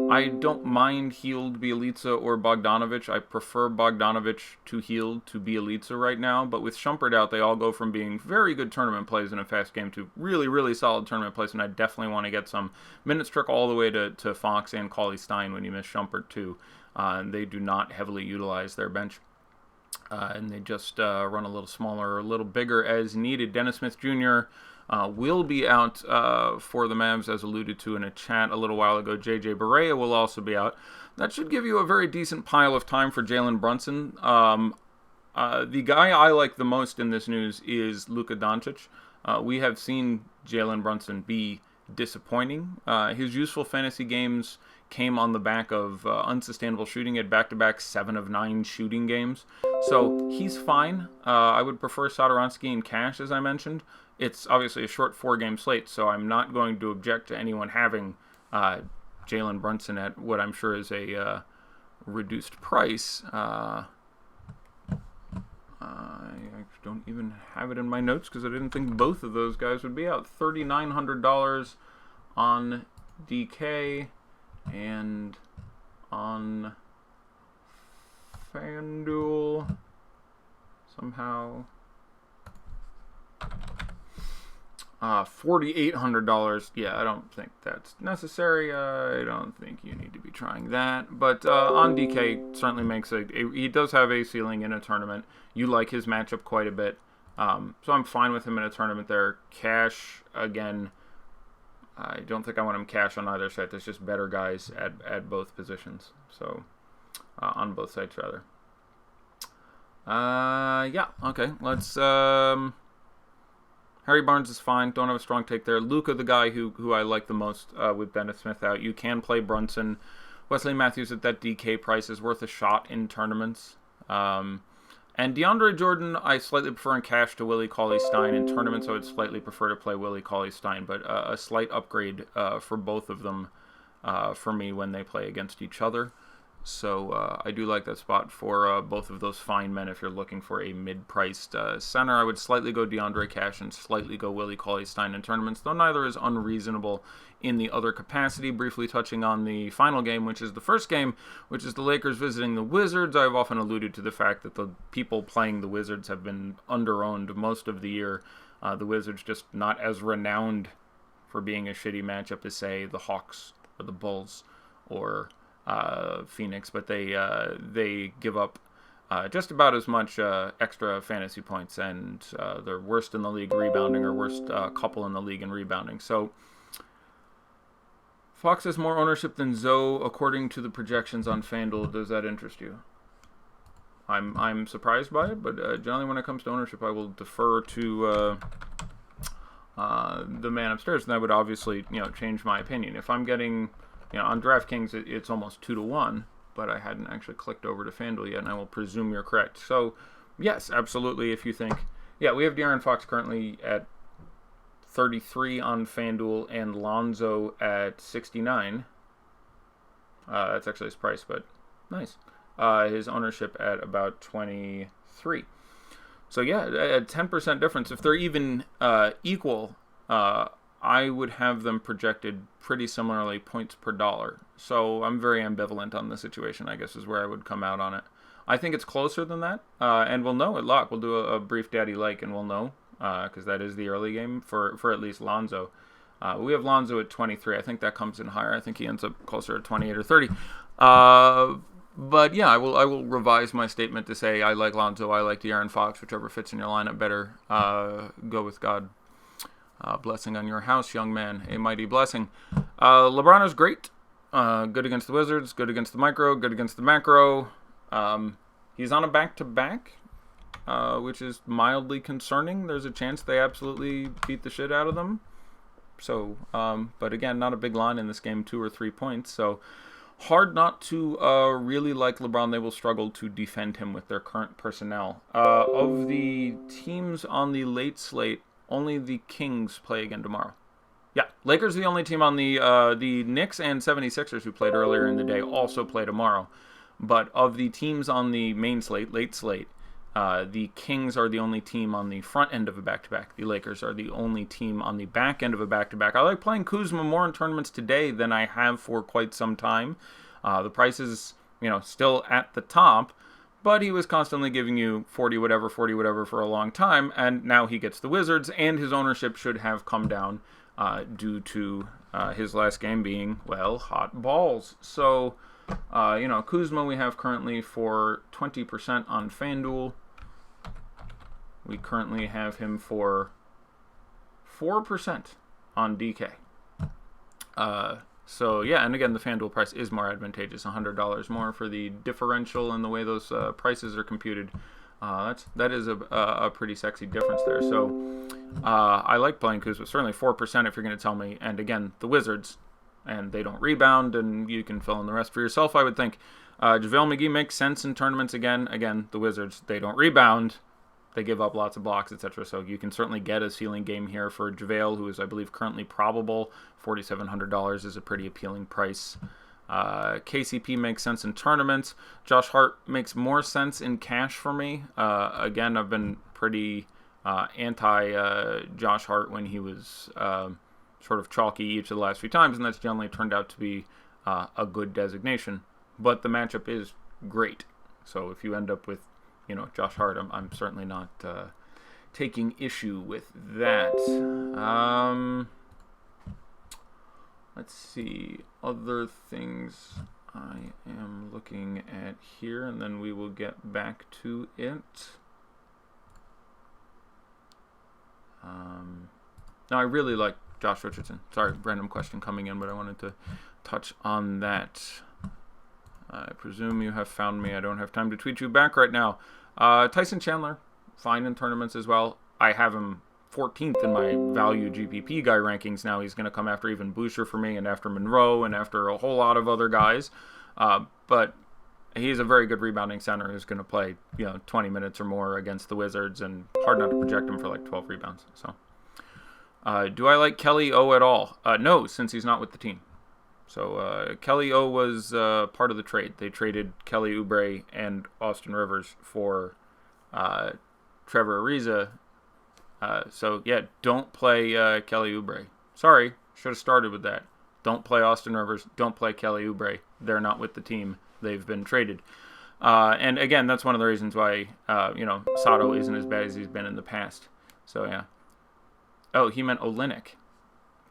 Speaker 1: I don't mind Hield, Bielitsa, or Bogdanovic. I prefer Bogdanovic to Hield to Bielitsa right now. But with Shumpert out, they all go from being very good tournament plays in a fast game to really, really solid tournament plays. And I definitely want to get some minutes trickle all the way to Fox and Cauley Stein when you miss Shumpert too. They do not heavily utilize their bench. And they just run a little smaller or a little bigger as needed. Dennis Smith Jr. Will be out for the Mavs, as alluded to in a chat a little while ago. J.J. Barea will also be out. That should give you a very decent pile of time for Jalen Brunson. The guy I like the most in this news is Luka Doncic. We have seen Jalen Brunson be disappointing. His useful fantasy games came on the back of unsustainable shooting. He had back-to-back 7 of 9 shooting games. So he's fine. I would prefer Satoransky and Cash, as I mentioned. It's obviously a short 4-game slate, so I'm not going to object to anyone having Jalen Brunson at what I'm sure is a reduced price. I don't even have it in my notes because I didn't think both of those guys would be out. $3,900 on DK and on FanDuel somehow. $4,800. Yeah, I don't think that's necessary. I don't think you need to be trying that. But on DK, certainly makes he does have a ceiling in a tournament. You like his matchup quite a bit. So I'm fine with him in a tournament there. Cash, again, I don't think I want him cash on either side. There's just better guys at both positions. So on both sides, rather. Yeah, okay. Let's... Harry Barnes is fine. Don't have a strong take there. Luka, the guy who I like the most with Bennett Smith out. You can play Brunson. Wesley Matthews at that DK price is worth a shot in tournaments. And DeAndre Jordan, I slightly prefer in cash to Willie Cauley-Stein. In tournaments, I would slightly prefer to play Willie Cauley-Stein, but a slight upgrade for both of them for me when they play against each other. So I do like that spot for both of those fine men. If you're looking for a mid-priced center, I would slightly go DeAndre Cash and slightly go Willie Cauley-Stein in tournaments, though neither is unreasonable in the other capacity. Briefly touching on the final game, which is the first game, which is the Lakers visiting the Wizards. I've often alluded to the fact that the people playing the Wizards have been under-owned most of the year. The Wizards just not as renowned for being a shitty matchup as, say, the Hawks or the Bulls or... Phoenix, but they give up just about as much extra fantasy points, and they're worst in the league rebounding, or worst couple in the league in rebounding. So Fox has more ownership than Zoe according to the projections on FanDuel. Does that interest you? I'm surprised by it, but generally when it comes to ownership, I will defer to the man upstairs, and that would obviously change my opinion. If I'm getting on DraftKings, it's almost 2-1, but I hadn't actually clicked over to FanDuel yet, and I will presume you're correct. So, yes, absolutely, if you think... Yeah, we have De'Aaron Fox currently at 33 on FanDuel and Lonzo at 69. That's actually his price, but nice. His ownership at about 23. So, yeah, a 10% difference. If they're even equal... I would have them projected pretty similarly points per dollar. So I'm very ambivalent on the situation, I guess, is where I would come out on it. I think it's closer than that, and we'll know at lock. We'll do a brief daddy like, and we'll know, because that is the early game for at least Lonzo. We have Lonzo at 23. I think that comes in higher. I think he ends up closer at 28 or 30. But yeah, I will revise my statement to say I like Lonzo, I like De'Aaron Fox, whichever fits in your lineup better. Go with God. Blessing on your house, young man. A mighty blessing. LeBron is great. Good against the Wizards. Good against the micro. Good against the macro. He's on a back-to-back, which is mildly concerning. There's a chance they absolutely beat the shit out of them. So, but again, not a big line in this game, 2 or 3 points. So, hard not to really like LeBron. They will struggle to defend him with their current personnel. Of the teams on the late slate, only the Kings play again tomorrow. Yeah, Lakers are the only team on the Knicks and 76ers who played earlier in the day also play tomorrow. But of the teams on the main slate, late slate, the Kings are the only team on the front end of a back-to-back. The Lakers are the only team on the back end of a back-to-back. I like playing Kuzma more in tournaments today than I have for quite some time. The price is, still at the top, but he was constantly giving you 40 whatever for a long time, and now he gets the Wizards, and his ownership should have come down due to his last game being, well, hot balls. So, Kuzma we have currently for 20% on FanDuel. We currently have him for 4% on DK. So, yeah, and again, the FanDuel price is more advantageous, $100 more for the differential and the way those prices are computed. That is a pretty sexy difference there. So I like playing Kuzma. Certainly 4% if you're going to tell me. And again, the Wizards, and they don't rebound, and you can fill in the rest for yourself, I would think. JaVale McGee makes sense in tournaments again. Again, the Wizards, they don't rebound. They give up lots of blocks, etc. So you can certainly get a ceiling game here for JaVale, who is, I believe, currently probable. $4,700 is a pretty appealing price. KCP makes sense in tournaments. Josh Hart makes more sense in cash for me. Again, I've been pretty anti Josh Hart when he was sort of chalky each of the last few times, and that's generally turned out to be a good designation. But the matchup is great. So if you end up with, Josh Hart, I'm certainly not taking issue with that. Let's see, other things I am looking at here, and then we will get back to it. Now, I really like Josh Richardson. Sorry, random question coming in, but I wanted to touch on that. I presume you have found me. I don't have time to tweet you back right now. Tyson Chandler, fine in tournaments as well. I have him 14th in my value GPP guy rankings now. He's going to come after even Buescher for me, and after Monroe, and after a whole lot of other guys. But he's a very good rebounding center who's going to play 20 minutes or more against the Wizards, and hard not to project him for like 12 rebounds. So, do I like Kelly O at all? No, since he's not with the team. So Kelly O was part of the trade. They traded Kelly Oubre and Austin Rivers for Trevor Ariza. So, yeah, don't play Kelly Oubre. Sorry, should have started with that. Don't play Austin Rivers. Don't play Kelly Oubre. They're not with the team. They've been traded. And, again, that's one of the reasons why, Sato isn't as bad as he's been in the past. So, yeah. Oh, he meant Olynyk.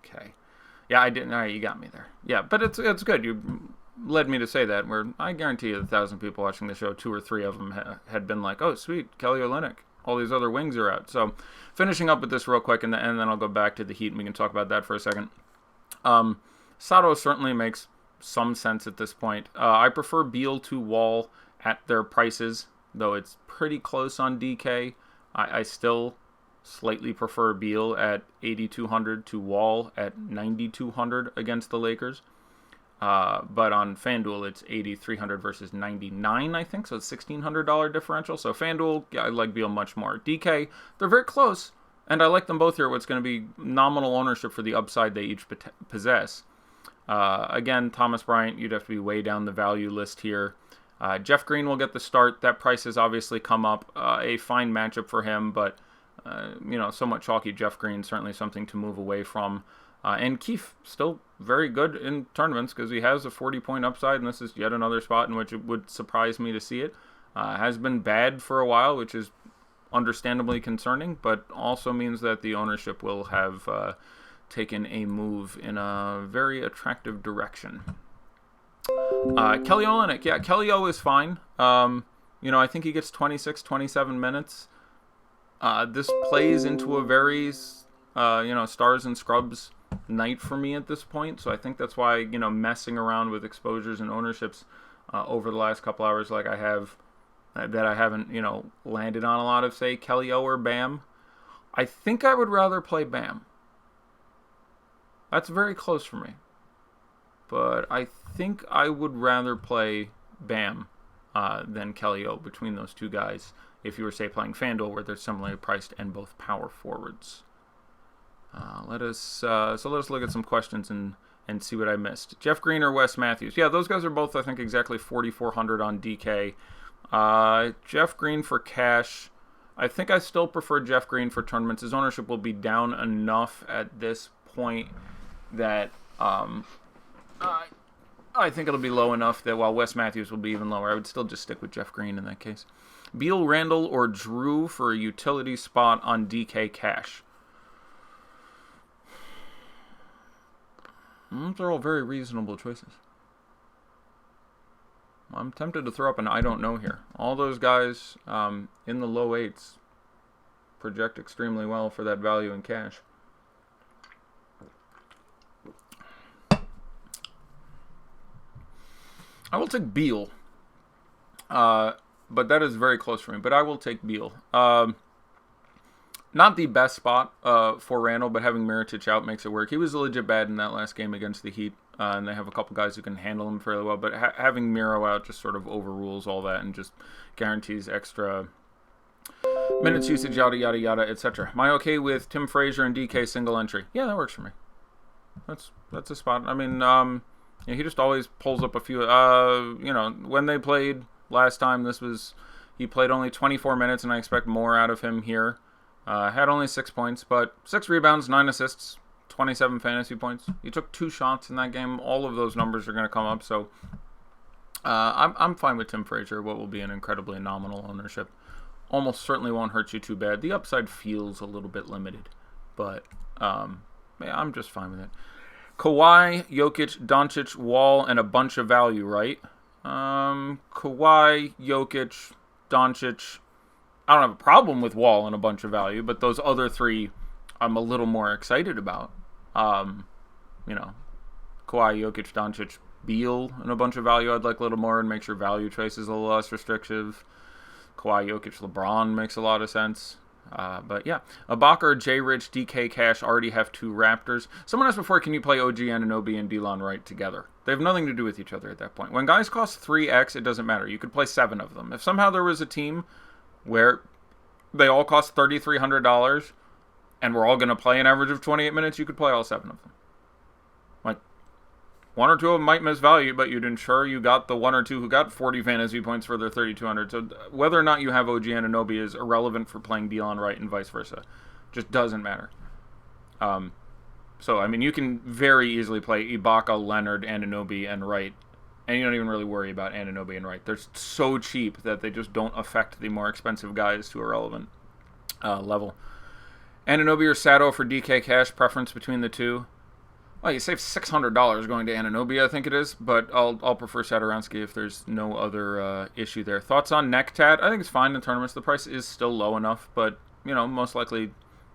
Speaker 1: Okay. Yeah, I didn't. All right, you got me there. Yeah, but it's good. You led me to say that, where I guarantee you 1,000 people watching the show, 2 or 3 of them had been like, oh, sweet, Kelly Olynyk. All these other wings are out. So finishing up with this real quick, and then I'll go back to the Heat, and we can talk about that for a second. Sato certainly makes some sense at this point. I prefer Beal to Wall at their prices, though it's pretty close on DK. I still slightly prefer Beal at 8,200 to Wall at 9,200 against the Lakers. But on FanDuel, it's 8,300 versus 99, I think. So it's $1,600 differential. So FanDuel, yeah, I like Beal much more. DK, they're very close. And I like them both here. What's going to be nominal ownership for the upside they each possess. Again, Thomas Bryant, you'd have to be way down the value list here. Jeff Green will get the start. That price has obviously come up. A fine matchup for him, but, somewhat chalky Jeff Green, certainly something to move away from. And Keefe, still very good in tournaments because he has a 40-point upside, and this is yet another spot in which it would surprise me to see it. Has been bad for a while, which is understandably concerning, but also means that the ownership will have taken a move in a very attractive direction. Kelly Olynyk, yeah, Kelly O is fine. I think he gets 26, 27 minutes. This plays into a very, stars and scrubs night for me at this point, so I think that's why, messing around with exposures and ownerships over the last couple hours like I have, that I haven't, landed on a lot of, say, Kelly O or Bam. I think I would rather play Bam. That's very close for me. But I think I would rather play Bam than Kelly O between those two guys if you were, say, playing FanDuel where they're similarly priced and both power forwards. Let us look at some questions and see what I missed. Jeff Green or Wes Matthews? Yeah, those guys are both, I think, exactly 4,400 on DK. Jeff Green for cash. I think I still prefer Jeff Green for tournaments. His ownership will be down enough at this point that I think it'll be low enough that while Wes Matthews will be even lower, I would still just stick with Jeff Green in that case. Beal, Randall, or Drew for a utility spot on DK cash. Those are all very reasonable choices. I'm tempted to throw up an I don't know here. All those guys in the low 8s project extremely well for that value in cash. I will take Beal. but that is very close for me. But I will take Beal. Not the best spot for Randall, but having Mirotic out makes it work. He was legit bad in that last game against the Heat, and they have a couple guys who can handle him fairly well. But having Miro out just sort of overrules all that and just guarantees extra minutes usage, yada, yada, yada, etc. Am I okay with Tim Frazier and DK single entry? Yeah, that works for me. That's a spot. I mean, he just always pulls up a few. When they played last time, he played only 24 minutes, and I expect more out of him here. Had only 6 points, but 6 rebounds, 9 assists, 27 fantasy points. He took 2 shots in that game. All of those numbers are going to come up, so I'm fine with Tim Frazier. What will be an incredibly nominal ownership. Almost certainly won't hurt you too bad. The upside feels a little bit limited, but I'm just fine with it. Kawhi, Jokic, Doncic, Wall, and a bunch of value, right? Kawhi, Jokic, Doncic. I don't have a problem with Wall and a bunch of value, but those other 3 I'm a little more excited about. Kawhi, Jokic, Doncic, Beal, and a bunch of value I'd like a little more and make sure value choice is a little less restrictive. Kawhi, Jokic, LeBron makes a lot of sense. But yeah, Ibaka, J-Rich, DK Cash already have 2 Raptors. Someone asked before, can you play OG Anunoby and Delon Wright together? They have nothing to do with each other at that point. When guys cost 3x, it doesn't matter. You could play 7 of them. If somehow there was a team where they all cost $3,300 and we're all going to play an average of 28 minutes, you could play all 7 of them. Like, 1 or 2 of them might miss value, but you'd ensure you got the 1 or 2 who got 40 fantasy points for their 3,200. So whether or not you have OG Anunoby is irrelevant for playing Delon Wright and vice versa. Just doesn't matter. So, I mean, you can very easily play Ibaka, Leonard, Anunoby, and Wright, and you don't even really worry about Anunoby and Wright. They're so cheap that they just don't affect the more expensive guys to a relevant level. Anunoby or Sato for DK Cash, preference between the 2. Well, you save $600 going to Anunoby, I think it is, but I'll prefer Satoransky if there's no other issue there. Thoughts on Nectat? I think it's fine in tournaments. The price is still low enough, but, most likely,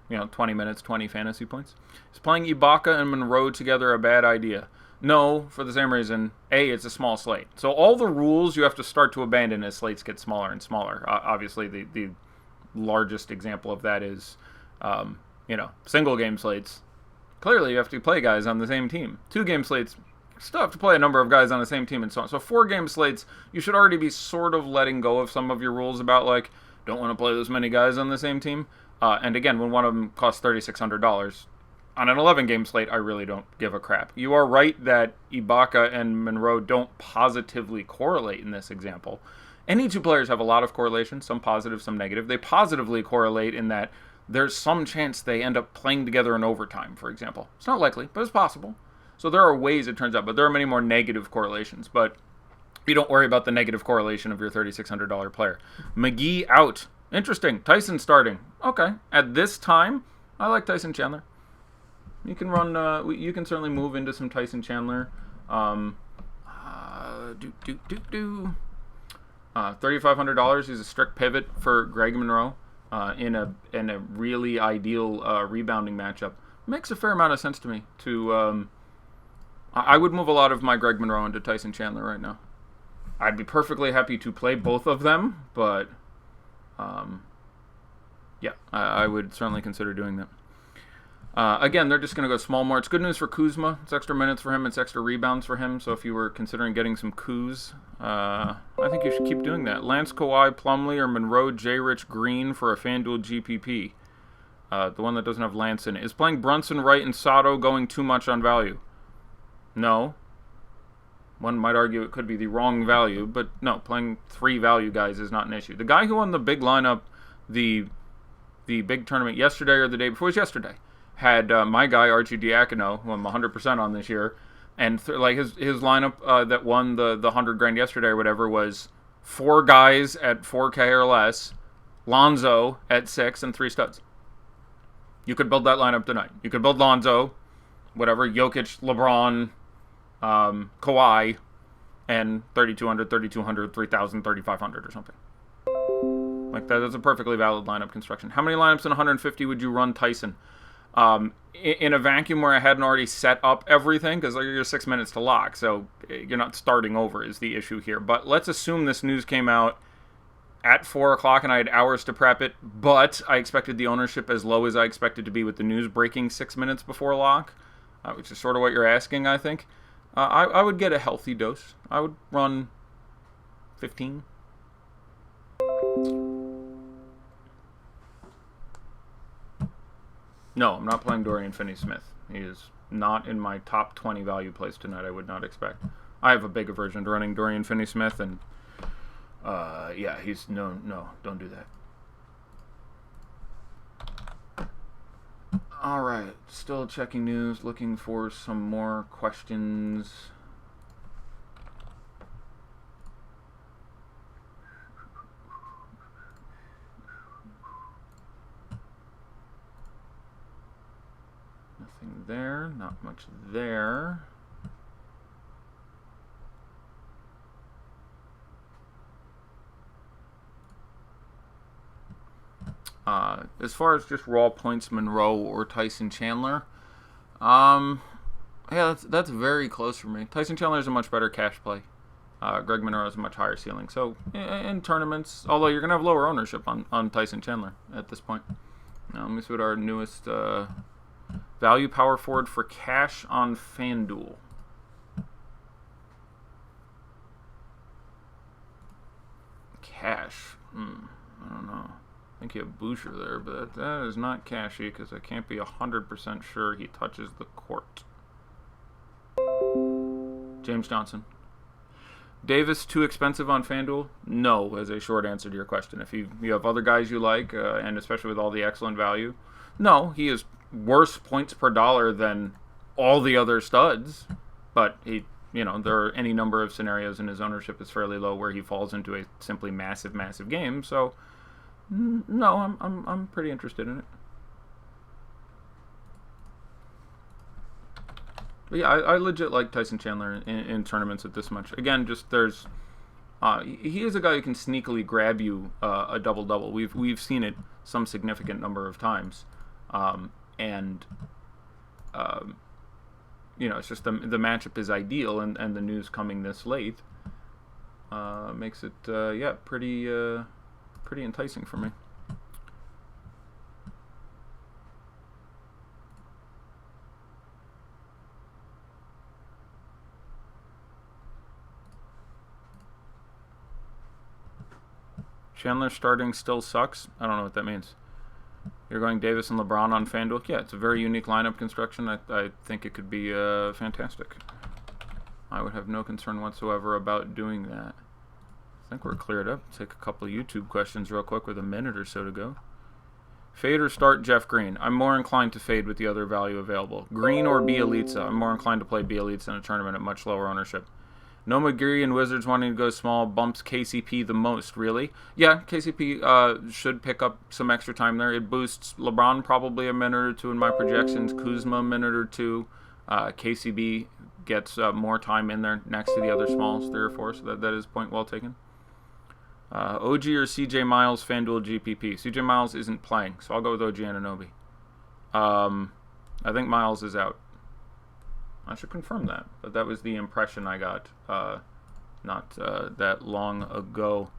Speaker 1: 20 minutes, 20 fantasy points. Is playing Ibaka and Monroe together a bad idea? No, for the same reason. A, it's a small slate. So all the rules you have to start to abandon as slates get smaller and smaller. Obviously, the largest example of that is, single game slates. Clearly, you have to play guys on the same team. 2-game slates, you still have to play a number of guys on the same team and so on. So 4-game slates, you should already be sort of letting go of some of your rules about, like, don't want to play this many guys on the same team. And again, when one of them costs $3,600, on an 11-game slate, I really don't give a crap. You are right that Ibaka and Monroe don't positively correlate in this example. Any 2 players have a lot of correlation, some positive, some negative. They positively correlate in that there's some chance they end up playing together in overtime, for example. It's not likely, but it's possible. So there are ways it turns out, but there are many more negative correlations. But you don't worry about the negative correlation of your $3,600 player. McGee out. Interesting. Tyson starting. Okay. At this time, I like Tyson Chandler. You can run. You can certainly move into some Tyson Chandler. $3,500. He's a strict pivot for Greg Monroe. In a really ideal rebounding matchup. Makes a fair amount of sense to me. I would move a lot of my Greg Monroe into Tyson Chandler right now. I'd be perfectly happy to play both of them, but I would certainly consider doing that. Again, they're just going to go small more. It's good news for Kuzma. It's extra minutes for him. It's extra rebounds for him. So if you were considering getting some Kuz, I think you should keep doing that. Lance, Kawhi, Plumlee, or Monroe, J-Rich, Green for a FanDuel GPP. The one that doesn't have Lance in it. Is playing Brunson, Wright, and Sato going too much on value? No. One might argue it could be the wrong value, but no, playing 3 value guys is not an issue. The guy who won the big lineup, the big tournament yesterday or the day before, was yesterday, had my guy Archie Diacono, who I'm 100% on this year, and his lineup that won the $100,000 yesterday or whatever was 4 guys at 4K or less, Lonzo at 6, and 3 studs. You could build that lineup tonight. You could build Lonzo, whatever, Jokic, LeBron, Kawhi, and 3,200, 3,200, 3,000, 3,500 or something. Like that's a perfectly valid lineup construction. How many lineups in 150 would you run Tyson? In a vacuum where I hadn't already set up everything, because you're 6 minutes to lock, so you're not starting over is the issue here. But let's assume this news came out at 4 o'clock, and I had hours to prep it, but I expected the ownership as low as I expected to be with the news breaking 6 minutes before lock, which is sort of what you're asking, I think. I would get a healthy dose. I would run 15. No, I'm not playing Dorian Finney-Smith. He is not in my top 20 value plays tonight, I would not expect. I have a big aversion to running Dorian Finney-Smith, and yeah, he's no, don't do that. All right, still checking news, looking for some more questions. Nothing there, not much there. As far as just raw points, Monroe or Tyson Chandler, yeah, that's very close for me. Tyson Chandler is a much better cash play. Greg Monroe has a much higher ceiling. So in tournaments, although you're going to have lower ownership on Tyson Chandler at this point. Now, let me see what our newest value power forward for cash on FanDuel. Cash. I don't know. I think you have Buescher there, but that is not cashy because I can't be 100% sure he touches the court. James Johnson. Davis too expensive on FanDuel? No, as a short answer to your question. If you have other guys you like, and especially with all the excellent value, no, he is worse points per dollar than all the other studs, but he, there are any number of scenarios and his ownership is fairly low where he falls into a simply massive game. So no, I'm pretty interested in it. But yeah, I legit like Tyson Chandler in tournaments at this much. Again, just there's he is a guy who can sneakily grab you a double-double. We've seen it some significant number of times, and it's just the matchup is ideal, and the news coming this late makes it pretty enticing for me. Chandler starting still sucks. I don't know what that means. You're going Davis and LeBron on FanDuel? Yeah, it's a very unique lineup construction. I think it could be fantastic. I would have no concern whatsoever about doing that. I think we're cleared up. Take a couple of YouTube questions real quick with a minute or so to go. Fade or start Jeff Green? I'm more inclined to fade with the other value available. Green or Bielitsa? I'm more inclined to play Bielitsa in a tournament at much lower ownership. No McGree and Wizards wanting to go small bumps KCP the most, really? Yeah, KCP should pick up some extra time there. It boosts LeBron probably a minute or two in my projections, Kuzma a minute or two. KCB gets more time in there next to the other smalls, 3 or 4, so that is point well taken. OG or CJ Miles, FanDuel GPP. CJ Miles isn't playing, so I'll go with OG Anunoby. I think Miles is out. I should confirm that, but that was the impression I got not that long ago.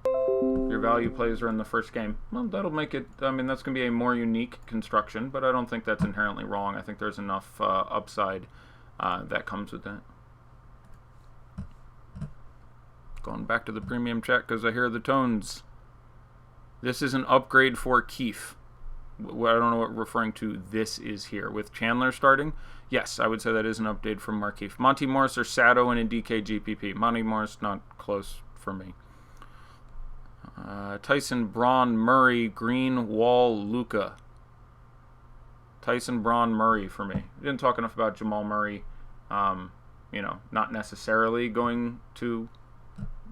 Speaker 1: Your value plays are in the first game. Well, that'll make it, that's going to be a more unique construction, but I don't think that's inherently wrong. I think there's enough upside that comes with that. Going back to the premium chat because I hear the tones. This is an upgrade for Keefe. I don't know what referring to this is here. With Chandler starting, yes, I would say that is an update from Markieff. Monty Morris or Sato in a DK GPP. Monty Morris, not close for me. Tyson, Braun, Murray, Green, Wall, Luka. Tyson, Braun, Murray for me. Didn't talk enough about Jamal Murray. Not necessarily going to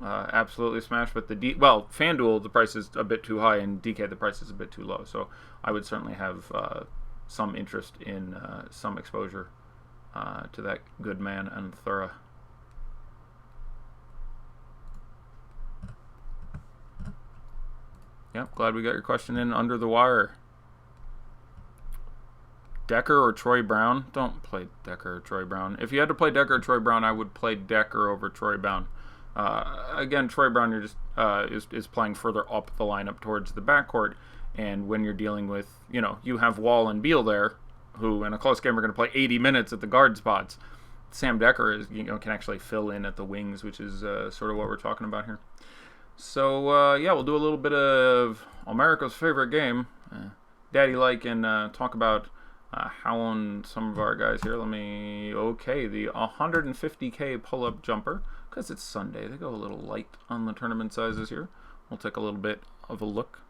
Speaker 1: absolutely smash, but FanDuel, the price is a bit too high, and DK, the price is a bit too low. So I would certainly have some interest in some exposure to that good man and Thura. Yep, glad we got your question in under the wire. Decker or Troy Brown? Don't play Decker or Troy Brown. If you had to play Decker or Troy Brown, I would play Decker over Troy Brown. Again, Troy Brown you're just is playing further up the lineup towards the backcourt, and when you're dealing with, you have Wall and Beal there, who in a close game are going to play 80 minutes at the guard spots. Sam Decker is can actually fill in at the wings, which is sort of what we're talking about here. So yeah, we'll do a little bit of America's favorite game, Daddy Like, and talk about how on some of our guys here. The 150K pull-up jumper, because it's Sunday. They go a little light on the tournament sizes here. We'll take a little bit of a look.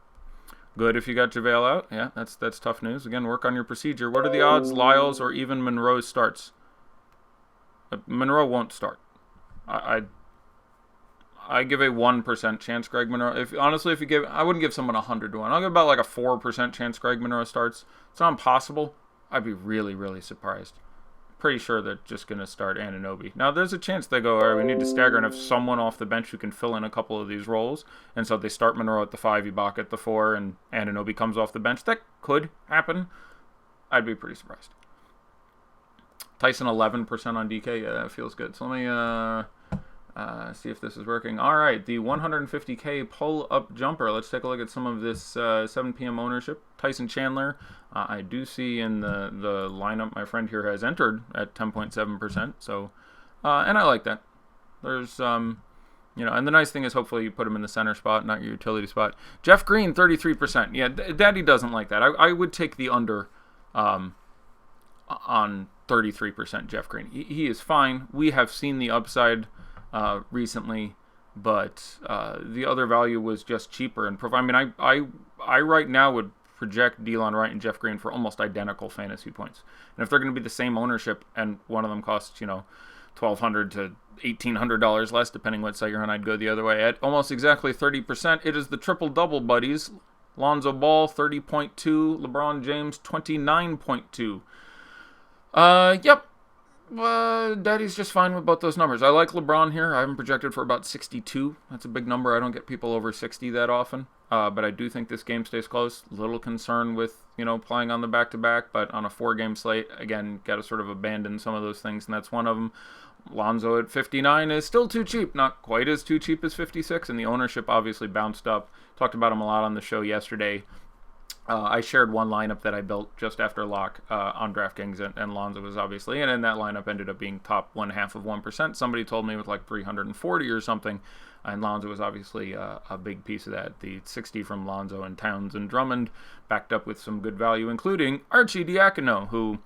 Speaker 1: Good if you got JaVale out. Yeah, that's tough news. Again, work on your procedure. What are the odds Lyles or even Monroe starts? Monroe won't start. I give a 1% chance Greg Monroe. I wouldn't give someone 100 to 1. I'll give about like a 4% chance Greg Monroe starts. It's not impossible. I'd be really, really surprised. Pretty sure they're just going to start Anunoby. Now, there's a chance they go, all right, we need to stagger and have someone off the bench who can fill in a couple of these roles. And so they start Monroe at the 5, Ibaka at the 4, and Anunoby comes off the bench. That could happen. I'd be pretty surprised. Tyson 11% on DK. Yeah, that feels good. So let me see if this is working. All right, the 150K pull-up jumper. Let's take a look at some of this 7 p.m. ownership. Tyson Chandler, I do see in the lineup my friend here has entered at 10.7%. So, and I like that. There's, and the nice thing is hopefully you put him in the center spot, not your utility spot. Jeff Green, 33%. Yeah, Daddy doesn't like that. I would take the under on 33% Jeff Green. He is fine. We have seen the upside recently, but the other value was just cheaper. And I right now would project Delon Wright and Jeff Green for almost identical fantasy points. And if they're going to be the same ownership and one of them costs, $1,200 to $1,800 less, depending what site you're on, I'd go the other way. At almost exactly 30%, it is the triple-double buddies. Lonzo Ball, 30.2. LeBron James, 29.2. Yep. Daddy's just fine with both those numbers. I like LeBron here. I haven't projected for about 62. That's a big number. I don't get people over 60 that often. But I do think this game stays close. Little concern with, playing on the back-to-back, but on a 4-game slate, again, got to sort of abandon some of those things, and that's one of them. Lonzo at 59 is still too cheap. Not quite as too cheap as 56, and the ownership obviously bounced up. Talked about him a lot on the show yesterday. I shared one lineup that I built just after lock on DraftKings, and Lonzo was obviously in, and that lineup ended up being top 0.5 of 1%. Somebody told me with like 340 or something, and Lonzo was obviously a big piece of that. The 60 from Lonzo and Towns and Drummond backed up with some good value, including Archie Diacono, who,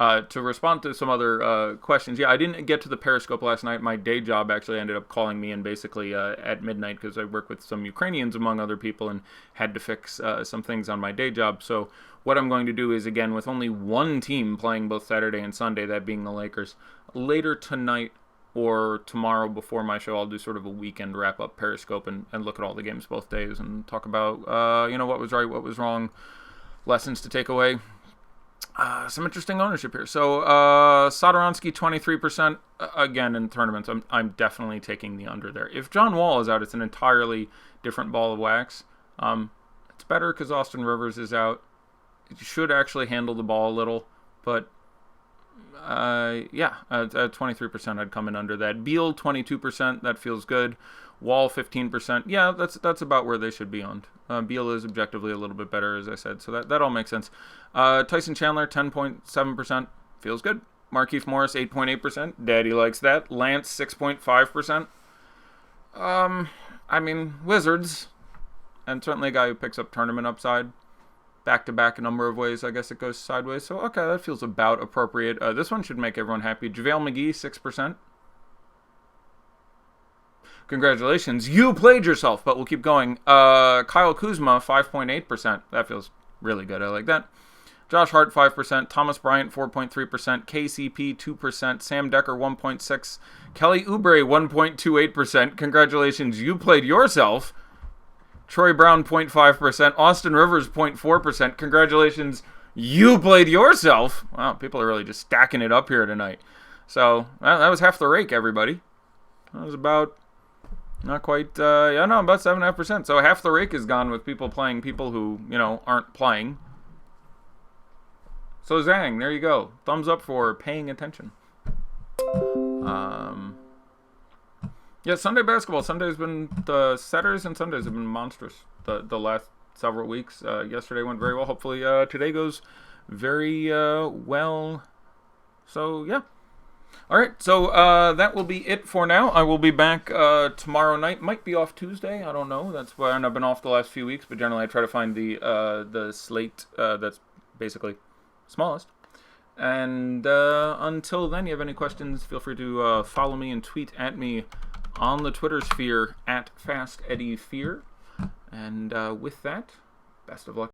Speaker 1: to respond to some other questions, I didn't get to the Periscope last night. My day job actually ended up calling me in basically at midnight because I work with some Ukrainians, among other people, and had to fix some things on my day job. So what I'm going to do is, again, with only one team playing both Saturday and Sunday, that being the Lakers, later tonight or tomorrow before my show, I'll do sort of a weekend wrap-up Periscope and look at all the games both days and talk about, what was right, what was wrong, lessons to take away. Some interesting ownership here. So Satoransky, 23%. Again, in tournaments, I'm definitely taking the under there. If John Wall is out, it's an entirely different ball of wax. It's better because Austin Rivers is out. You should actually handle the ball a little, but at 23%, I'd come in under that. Beal, 22%. That feels good. Wall, 15%. Yeah, that's about where they should be owned. Beal is objectively a little bit better, as I said, so that all makes sense. Tyson Chandler, 10.7%. Feels good. Markieff Morris, 8.8%. Daddy likes that. Lance, 6.5%. Wizards, and certainly a guy who picks up tournament upside. Back-to-back a number of ways, I guess it goes sideways. So, okay, that feels about appropriate. This one should make everyone happy. JaVale McGee, 6%. Congratulations. You played yourself, but we'll keep going. Kyle Kuzma, 5.8%. That feels really good. I like that. Josh Hart, 5%. Thomas Bryant, 4.3%. KCP, 2%. Sam Decker, 1.6%. Kelly Oubre, 1.28%. Congratulations. You played yourself. Troy Brown, 0.5%. Austin Rivers, 0.4%. Congratulations. You played yourself. Wow, people are really just stacking it up here tonight. So, that was half the rake, everybody. That was about... Not quite, about 7.5%. So half the rake is gone with people playing people who, aren't playing. So Zhang, there you go. Thumbs up for paying attention. Yeah, Sunday basketball. The Saturdays and Sundays have been monstrous the last several weeks. Yesterday went very well. Hopefully today goes very well. So yeah. All right, so that will be it for now. I will be back tomorrow night. Might be off Tuesday. I don't know. That's why I've been off the last few weeks. But generally, I try to find the slate that's basically smallest. And until then, you have any questions, feel free to follow me and tweet at me on the Twitter sphere at FastEddieFear. And with that, best of luck.